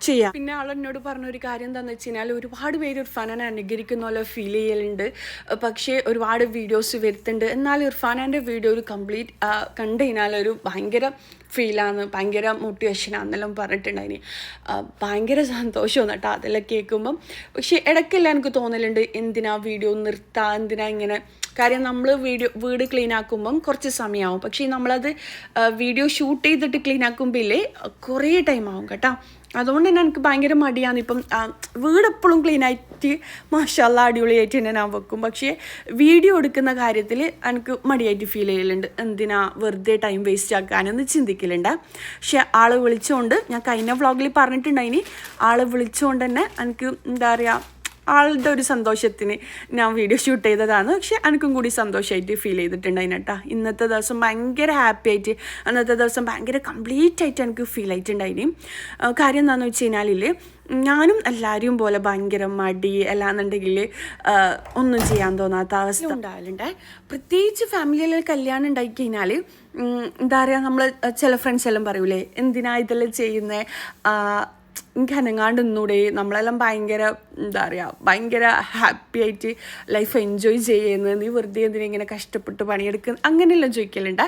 ചെയ്യാം. പിന്നെ ആളെന്നോട് പറഞ്ഞൊരു കാര്യം എന്താണെന്ന് വെച്ച് കഴിഞ്ഞാൽ ഒരുപാട് പേര് ഇർഫാനെ അനുകരിക്കുന്ന പോലെ ഫീൽ ചെയ്യലുണ്ട്, പക്ഷേ ഒരുപാട് വീഡിയോസ് വരുത്തുന്നുണ്ട്. എന്നാൽ ഇർഫാനൻ്റെ വീഡിയോ ഒരു കംപ്ലീറ്റ് കണ്ടു കഴിഞ്ഞാൽ ഒരു ഭയങ്കര ഫീലാണ്, ഭയങ്കര മോട്ടിവേഷനാണെന്നെല്ലാം പറഞ്ഞിട്ടുണ്ടായിന്. ഭയങ്കര സന്തോഷമാണ് കേട്ടോ അതെല്ലാം കേൾക്കുമ്പം. പക്ഷേ ഇടയ്ക്കെല്ലാം എനിക്ക് തോന്നലുണ്ട് എന്തിനാ വീഡിയോ നിർത്താം, എന്തിനാ ഇങ്ങനെ. കാര്യം നമ്മൾ വീട് ക്ലീൻ ആക്കുമ്പം കുറച്ച് സമയമാവും, പക്ഷേ നമ്മളത് വീഡിയോ ഷൂട്ട് ചെയ്തിട്ട് ക്ലീൻ ആക്കുമ്പോൾ കുറേ ടൈം ആവും കേട്ടോ. അതുകൊണ്ട് തന്നെ എനിക്ക് ഭയങ്കര മടിയാണ്. ഇപ്പം വീട് എപ്പോഴും ക്ലീൻ ആയിട്ട് മാഷാല്ലാ അടിപൊളിയായിട്ട് തന്നെ ഞാൻ വെക്കും. പക്ഷേ വീഡിയോ എടുക്കുന്ന കാര്യത്തിൽ എനിക്ക് മടിയായിട്ട് ഫീൽ ചെയ്യലുണ്ട്. എന്തിനാ വെറുതെ ടൈം വേസ്റ്റ് ആക്കാനെന്ന് ചിന്തിക്കലുണ്ട്. പക്ഷെ ആൾ വിളിച്ചുകൊണ്ട് ഞാൻ കഴിഞ്ഞ വ്ളോഗിൽ പറഞ്ഞിട്ടുണ്ടായിനി, ആൾ വിളിച്ചുകൊണ്ട് തന്നെ എനിക്ക് എന്താ പറയുക ആളുടെ ഒരു സന്തോഷത്തിന് ഞാൻ വീഡിയോ ഷൂട്ട് ചെയ്തതാണ്. പക്ഷെ എനിക്കും കൂടി സന്തോഷമായിട്ട് ഫീൽ ചെയ്തിട്ടുണ്ടായിന് കേട്ടോ. ഇന്നത്തെ ദിവസം ഭയങ്കര ഹാപ്പി ആയിട്ട്, അന്നത്തെ ദിവസം ഭയങ്കര കംപ്ലീറ്റ് ആയിട്ട് എനിക്ക് ഫീൽ ആയിട്ടുണ്ടായിന്. കാര്യം എന്താണെന്ന് വെച്ച് കഴിഞ്ഞാൽ ഞാനും എല്ലാവരും പോലെ ഭയങ്കര മടി അല്ലാന്നുണ്ടെങ്കിൽ ഒന്നും ചെയ്യാൻ തോന്നാത്ത അവസ്ഥ ഉണ്ടാകലുണ്ട്. പ്രത്യേകിച്ച് ഫാമിലിയിൽ കല്യാണം ഉണ്ടായി കഴിഞ്ഞാൽ എന്താ പറയുക, നമ്മൾ ചില ഫ്രണ്ട്സ് എല്ലാം പറയൂലേ എന്തിനാ ഇതെല്ലാം ചെയ്യുന്നത്, എനിക്ക് അനങ്ങാണ്ട് നിന്നൂടെ, നമ്മളെല്ലാം ഭയങ്കര എന്താ പറയുക ഭയങ്കര ഹാപ്പി ആയിട്ട് ലൈഫ് എൻജോയ് ചെയ്യുന്നത്, നീ വെറുതെ എന്തിനാ ഇങ്ങനെ കഷ്ടപ്പെട്ട് പണിയെടുക്കുന്നത്, അങ്ങനെയെല്ലാം ചോദിക്കലുണ്ട്,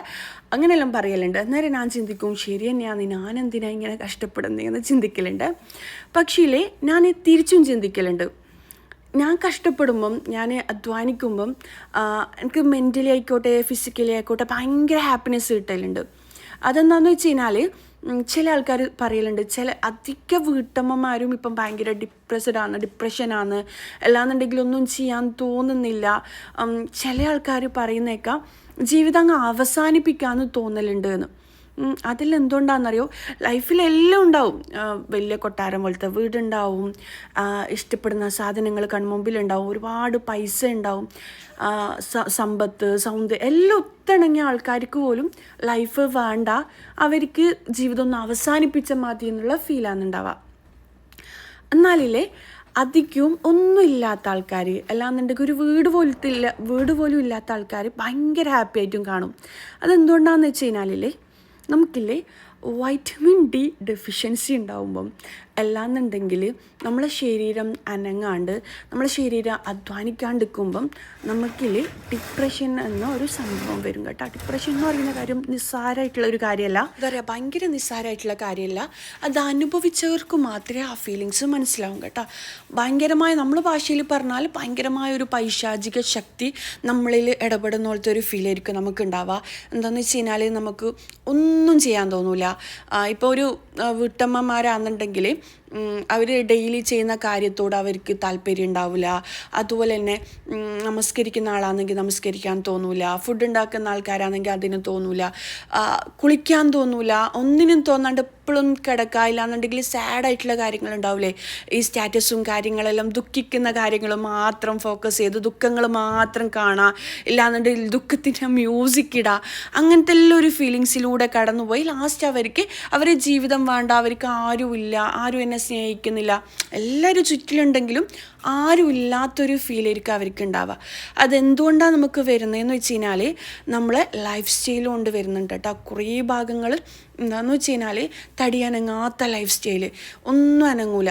അങ്ങനെയെല്ലാം പറയലുണ്ട്. അന്നേരം ഞാൻ ചിന്തിക്കും ശരി തന്നെയാണ്, ഞാൻ എന്തിനാ ഇങ്ങനെ കഷ്ടപ്പെടുന്നതെന്ന് ചിന്തിക്കലുണ്ട്. പക്ഷേ ഞാൻ തിരിച്ചും ചിന്തിക്കലുണ്ട്. ഞാൻ കഷ്ടപ്പെടുമ്പം, ഞാൻ അധ്വാനിക്കുമ്പം എനിക്ക് മെൻ്റലി ആയിക്കോട്ടെ ഫിസിക്കലി ആയിക്കോട്ടെ ഭയങ്കര ഹാപ്പിനെസ് കിട്ടലുണ്ട്. അതെന്താണെന്ന് വെച്ച് കഴിഞ്ഞാൽ ചില ആൾക്കാർ പറയലുണ്ട്, ചില അധിക വീട്ടമ്മമാരും ഇപ്പം ഭയങ്കര ഡിപ്രഷനാണ്, അല്ലാന്നുണ്ടെങ്കിൽ ഒന്നും ചെയ്യാൻ തോന്നുന്നില്ല. ചില ആൾക്കാർ പറയുന്നേക്കാം ജീവിതം അങ്ങ് അവസാനിപ്പിക്കാമെന്ന് തോന്നലുണ്ട് എന്ന്. അതിലെന്തുകൊണ്ടാണെന്നറിയോ, ലൈഫിലെല്ലാം ഉണ്ടാവും. വലിയ കൊട്ടാരം പോലത്തെ വീടുണ്ടാവും, ഇഷ്ടപ്പെടുന്ന സാധനങ്ങൾ കൺമുമ്പിലുണ്ടാവും, ഒരുപാട് പൈസ ഉണ്ടാവും, സമ്പത്ത് സൗന്ദര്യം എല്ലാം ഒത്തിണങ്ങിയ ആൾക്കാർക്ക് പോലും ലൈഫ് വേണ്ട, അവർക്ക് ജീവിതം ഒന്ന് അവസാനിപ്പിച്ചാൽ മതി എന്നുള്ള ഫീലാണ് ഉണ്ടാവുക. എന്നാലില്ലേ അധികവും ഒന്നുമില്ലാത്ത ആൾക്കാർ, അല്ലാന്നുണ്ടെങ്കിൽ ഒരു വീട് പോലും ഇല്ലാത്ത ആൾക്കാർ ഭയങ്കര ഹാപ്പി ആയിട്ടും കാണും. അതെന്തുകൊണ്ടാണെന്ന് വെച്ച് കഴിഞ്ഞാലില്ലേ നമുക്കില്ലേ വൈറ്റമിൻ ഡി ഡെഫിഷ്യൻസി ഉണ്ടാവുമ്പം അല്ലാന്നുണ്ടെങ്കിൽ നമ്മളെ ശരീരം അനങ്ങാണ്ട് നമ്മളെ ശരീരം അധ്വാനിക്കാണ്ടിരിക്കുമ്പം നമുക്കിൽ ഡിപ്രഷൻ എന്ന ഒരു സംഭവം വരും കേട്ടോ. ഡിപ്രഷൻ എന്ന് പറയുന്ന കാര്യം നിസ്സാരമായിട്ടുള്ള ഒരു കാര്യമല്ല, എന്താ പറയുക ഭയങ്കര നിസ്സാരമായിട്ടുള്ള കാര്യമല്ല. അത് അനുഭവിച്ചവർക്ക് മാത്രമേ ആ ഫീലിങ്സ് മനസ്സിലാവും കേട്ടോ. ഭയങ്കരമായ നമ്മൾ ഭാഷയിൽ പറഞ്ഞാൽ ഭയങ്കരമായ ഒരു പൈശാചിക ശക്തി നമ്മളിൽ ഇടപെടുന്ന പോലത്തെ ഒരു ഫീലായിരിക്കും നമുക്ക് ഉണ്ടാവുക. എന്താണെന്ന് വെച്ച് കഴിഞ്ഞാൽ നമുക്ക് ഒന്നും ചെയ്യാൻ തോന്നില്ല. ഇപ്പോൾ ഒരു വീട്ടമ്മമാരാണെന്നുണ്ടെങ്കിൽ അവർ ഡെയിലി ചെയ്യുന്ന കാര്യത്തോട് അവർക്ക് താല്പര്യം ഉണ്ടാവില്ല. അതുപോലെ തന്നെ നമസ്കരിക്കുന്ന ആളാണെങ്കിൽ നമസ്കരിക്കാൻ തോന്നില്ല, ഫുഡ് ഉണ്ടാക്കുന്ന ആൾക്കാരാണെങ്കിൽ അതിന് തോന്നില്ല, കുളിക്കാൻ തോന്നില്ല, ഒന്നിനും തോന്നാണ്ട് എപ്പോഴും കിടക്കുക. ഇല്ലാന്നുണ്ടെങ്കിൽ സാഡായിട്ടുള്ള കാര്യങ്ങളുണ്ടാവില്ലേ, ഈ സ്റ്റാറ്റസും കാര്യങ്ങളെല്ലാം ദുഃഖിക്കുന്ന കാര്യങ്ങൾ മാത്രം ഫോക്കസ് ചെയ്ത് ദുഃഖങ്ങൾ മാത്രം കാണുക, ഇല്ലാന്നുണ്ടെങ്കിൽ ദുഃഖത്തിൻ്റെ മ്യൂസിക് ഇടുക, അങ്ങനത്തെ എല്ലാം ഒരു ഫീലിങ്സിലൂടെ കടന്നുപോയി ലാസ്റ്റ് അവർക്ക് അവരുടെ ജീവിതം വേണ്ട, അവർക്ക് ആരുമില്ല, ആരും എന്നെ സ്നേഹിക്കുന്നില്ല, എല്ലാവരും ചുറ്റിലുണ്ടെങ്കിലും ആരും ഇല്ലാത്തൊരു ഫീലായിരിക്കും അവർക്ക് ഉണ്ടാവുക. അതെന്തുകൊണ്ടാണ് നമുക്ക് വരുന്നതെന്ന് വെച്ച് കഴിഞ്ഞാൽ നമ്മളെ ലൈഫ് സ്റ്റൈൽ കൊണ്ട് വരുന്നുണ്ട് കേട്ടോ. കുറേ ഭാഗങ്ങൾ എന്താണെന്ന് വെച്ച് കഴിഞ്ഞാൽ തടി അനങ്ങാത്ത ലൈഫ് സ്റ്റൈല്, ഒന്നും അനങ്ങൂല.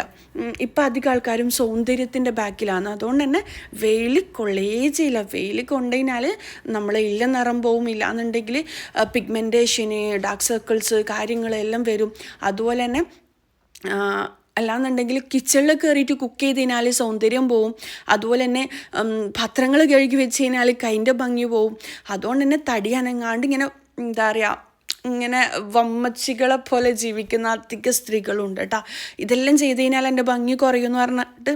ഇപ്പം അധികം ആൾക്കാരും സൗന്ദര്യത്തിൻ്റെ ബാക്കിലാണ്. അതുകൊണ്ട് തന്നെ വെയിൽ കൊള്ളേ ചെയ്യില്ല. വെയിൽ കൊണ്ടുകഴിഞ്ഞാൽ നമ്മളെ ഇല്ല നിറം പോവും, ഇല്ലാന്നുണ്ടെങ്കിൽ പിഗ്മെൻറ്റേഷന്, ഡാർക്ക് സർക്കിൾസ് കാര്യങ്ങളെല്ലാം വരും. അതുപോലെ തന്നെ അല്ലാന്നുണ്ടെങ്കിൽ കിച്ചണിൽ കയറിയിട്ട് കുക്ക് ചെയ്ത് കഴിഞ്ഞാൽ സൗന്ദര്യം പോവും. അതുപോലെ തന്നെ പാത്രങ്ങൾ കഴുകി വെച്ച് കഴിഞ്ഞാൽ കൈൻ്റെ ഭംഗി പോവും. അതുകൊണ്ട് തന്നെ തടി അനങ്ങാണ്ട് ഇങ്ങനെ എന്താ പറയുക, ഇങ്ങനെ വമ്മച്ചികളെ പോലെ ജീവിക്കുന്ന അധിക സ്ത്രീകളുണ്ട് കേട്ടോ. ഇതെല്ലാം ചെയ്ത് കഴിഞ്ഞാൽ എൻ്റെ ഭംഗി കുറയുമെന്ന് പറഞ്ഞിട്ട്,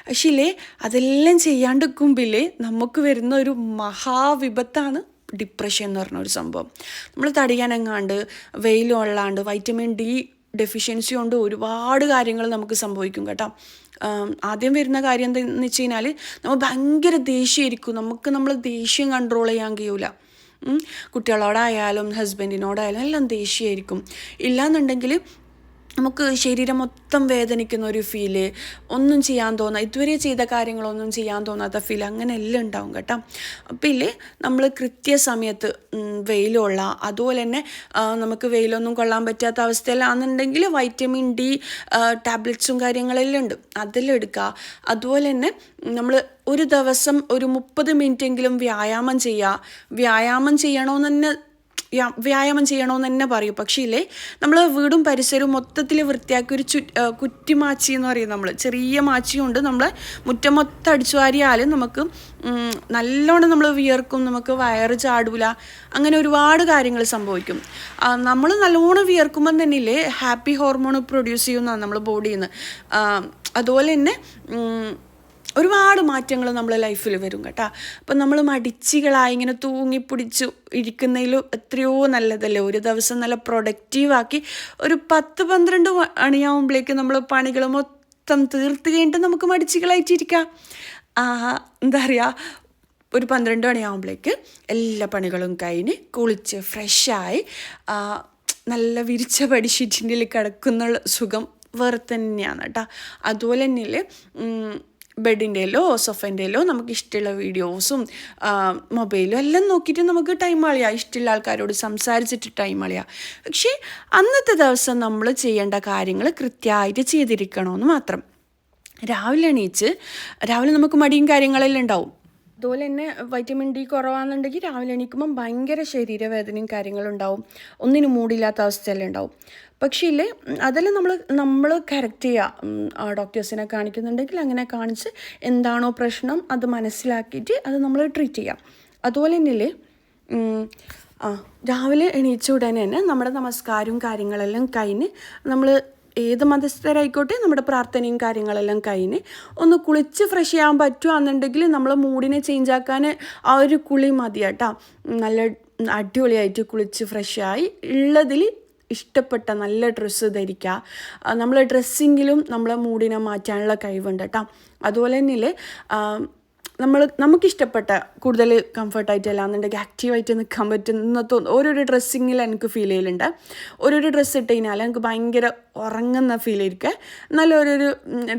പക്ഷേ ഇല്ലേ അതെല്ലാം ചെയ്യാണ്ടിരിക്കുമ്പില്ലേ നമുക്ക് വരുന്ന ഒരു മഹാവിപത്താണ് ഡിപ്രഷൻ എന്ന് പറഞ്ഞ ഒരു സംഭവം. നമ്മൾ തടിയാനങ്ങാണ്ട് വെയിൽ കൊള്ളാണ്ട് വൈറ്റമിൻ ഡി ഡെഫിഷ്യൻസി കൊണ്ട് ഒരുപാട് കാര്യങ്ങൾ നമുക്ക് സംഭവിക്കും കേട്ടോ. ആദ്യം വരുന്ന കാര്യം എന്താണെന്ന് വെച്ച് കഴിഞ്ഞാൽ നമ്മൾ ഭയങ്കര ദേഷ്യമായിരിക്കും. നമ്മൾ ദേഷ്യം കൺട്രോൾ ചെയ്യാൻ കഴിയൂല. കുട്ടികളോടായാലും ഹസ്ബൻഡിനോടായാലും എല്ലാം ദേഷ്യമായിരിക്കും. ഇല്ലയെന്നുണ്ടെങ്കിൽ നമുക്ക് ശരീരം മൊത്തം വേദനിക്കുന്ന ഒരു ഫീല്, ഒന്നും ചെയ്യാൻ തോന്നുക, ഇതുവരെ ചെയ്ത കാര്യങ്ങളൊന്നും ചെയ്യാൻ തോന്നാത്ത ഫീൽ, അങ്ങനെ എല്ലാം ഉണ്ടാവും കേട്ടോ. അപ്പം ഇല്ലേ നമ്മൾ കൃത്യസമയത്ത് വെയിൽ കൊള്ളാം. അതുപോലെ തന്നെ നമുക്ക് വെയിലൊന്നും കൊള്ളാൻ പറ്റാത്ത അവസ്ഥയിലാണെന്നുണ്ടെങ്കിൽ വൈറ്റമിൻ ഡി ടാബ്ലറ്റ്സും കാര്യങ്ങളെല്ലാം ഉണ്ട്, അതെല്ലാം എടുക്കുക. അതുപോലെ തന്നെ നമ്മൾ ഒരു ദിവസം ഒരു 30 മിനിറ്റെങ്കിലും വ്യായാമം ചെയ്യുക. വ്യായാമം ചെയ്യണമെന്ന് തന്നെ പറയും. പക്ഷേ ഇല്ലേ നമ്മൾ വീടും പരിസരവും മൊത്തത്തിൽ വൃത്തിയാക്കി ഒരു കുറ്റിമാച്ചി എന്ന് പറയും, നമ്മൾ ചെറിയ മാച്ചി കൊണ്ട് നമ്മളെ മുറ്റം മൊത്തം അടിച്ചു വാരിയാലും നമുക്ക് നല്ലോണം നമ്മൾ വിയർക്കും, നമുക്ക് വയറ് ചാടൂല, അങ്ങനെ ഒരുപാട് കാര്യങ്ങൾ സംഭവിക്കും. നമ്മൾ നല്ലോണം വിയർക്കുമ്പം തന്നെ ഇല്ലേ ഹാപ്പി ഹോർമോൺ പ്രൊഡ്യൂസ് ചെയ്യുന്നതാണ് നമ്മൾ ബോഡിയിൽ നിന്ന്. അതുപോലെ തന്നെ ഒരുപാട് മാറ്റങ്ങൾ നമ്മളെ ലൈഫിൽ വരും കേട്ടോ. അപ്പം നമ്മൾ മടിച്ചികളായി ഇങ്ങനെ തൂങ്ങിപ്പിടിച്ച് ഇരിക്കുന്നതിലും എത്രയോ നല്ലതല്ലേ ഒരു ദിവസം നല്ല പ്രൊഡക്റ്റീവാക്കി ഒരു 10-12 മണിയാവുമ്പോഴേക്ക് നമ്മൾ പണികൾ മൊത്തം തീർത്ത് കഴിഞ്ഞിട്ട് നമുക്ക് മടിച്ചികളായിട്ടിരിക്കാം. എന്താ പറയുക, ഒരു 12 മണിയാവുമ്പോഴേക്ക് എല്ലാ പണികളും കഴിഞ്ഞ് കുളിച്ച് ഫ്രഷായി നല്ല വിരിച്ച ബെഡ്ഷീറ്റിൻ്റെ കിടക്കുന്ന സുഖം വേറെ തന്നെയാണ് കേട്ടോ. അതുപോലെ തന്നെ ബെഡിൻ്റെയിലോ സോഫേൻ്റെയിലോ നമുക്ക് ഇഷ്ടമുള്ള വീഡിയോസും മൊബൈലും എല്ലാം നോക്കിയിട്ട് നമുക്ക് ടൈം കളയാം, ഇഷ്ടമുള്ള ആൾക്കാരോട് സംസാരിച്ചിട്ട് ടൈം കളയാം. പക്ഷേ അന്നത്തെ ദിവസം നമ്മൾ ചെയ്യേണ്ട കാര്യങ്ങൾ കൃത്യമായിട്ട് ചെയ്തിരിക്കണമെന്ന് മാത്രം. രാവിലെ നമുക്ക് മടിയും കാര്യങ്ങളെല്ലാം ഉണ്ടാവും. അതുപോലെ തന്നെ വൈറ്റമിൻ ഡി കുറവാണെന്നുണ്ടെങ്കിൽ രാവിലെ എണീക്കുമ്പം ഭയങ്കര ശരീരവേദനയും കാര്യങ്ങളുണ്ടാവും, ഒന്നിനും മൂടില്ലാത്ത അവസ്ഥയെല്ലാം ഉണ്ടാവും. പക്ഷേ ഇല്ലേ അതെല്ലാം നമ്മൾ കറക്റ്റ് ചെയ്യുക. ഡോക്ടേഴ്സിനെ കാണിക്കുന്നുണ്ടെങ്കിൽ അങ്ങനെ കാണിച്ച് എന്താണോ പ്രശ്നം അത് മനസ്സിലാക്കിയിട്ട് അത് നമ്മൾ ട്രീറ്റ് ചെയ്യാം. അതുപോലെ തന്നെ രാവിലെ എണീച്ച ഉടനെ തന്നെ നമ്മുടെ നമസ്കാരവും കാര്യങ്ങളെല്ലാം കഴിഞ്ഞ് നമ്മൾ ഏത് മതസ്ഥരായിക്കോട്ടെ നമ്മുടെ പ്രാർത്ഥനയും കാര്യങ്ങളെല്ലാം കഴിഞ്ഞ് ഒന്ന് കുളിച്ച് ഫ്രഷ് ചെയ്യാൻ പറ്റുകയാണെന്നുണ്ടെങ്കിൽ നമ്മൾ മൂഡിനെ ചേഞ്ച് ആക്കാൻ ആ ഒരു കുളി മതി കേട്ടോ. നല്ല അടിപൊളിയായിട്ട് കുളിച്ച് ഫ്രഷായി ഉള്ളതിൽ ഇഷ്ടപ്പെട്ട നല്ല ഡ്രസ്സ് ധരിക്കുക. നമ്മൾ ഡ്രസ്സിങ്ങിലും നമ്മളെ മൂഡിനെ മാറ്റാനുള്ള കഴിവുണ്ട് കേട്ടോ. അതുപോലെ തന്നെ നമുക്കിഷ്ടപ്പെട്ട കൂടുതൽ കംഫർട്ടായിട്ട് അല്ലാന്നുണ്ടെങ്കിൽ ആക്റ്റീവായിട്ട് നിൽക്കാൻ പറ്റുന്ന ഓരോരോ ഡ്രസ്സിങ്ങിൽ എനിക്ക് ഫീൽ ചെയ്യലുണ്ട്. ഓരോരോ ഡ്രസ്സ് ഇട്ട് കഴിഞ്ഞാൽ എനിക്ക് ഭയങ്കര ഉറങ്ങുന്ന ഫീൽ ആയിരിക്കും. എന്നാൽ ഓരോരോ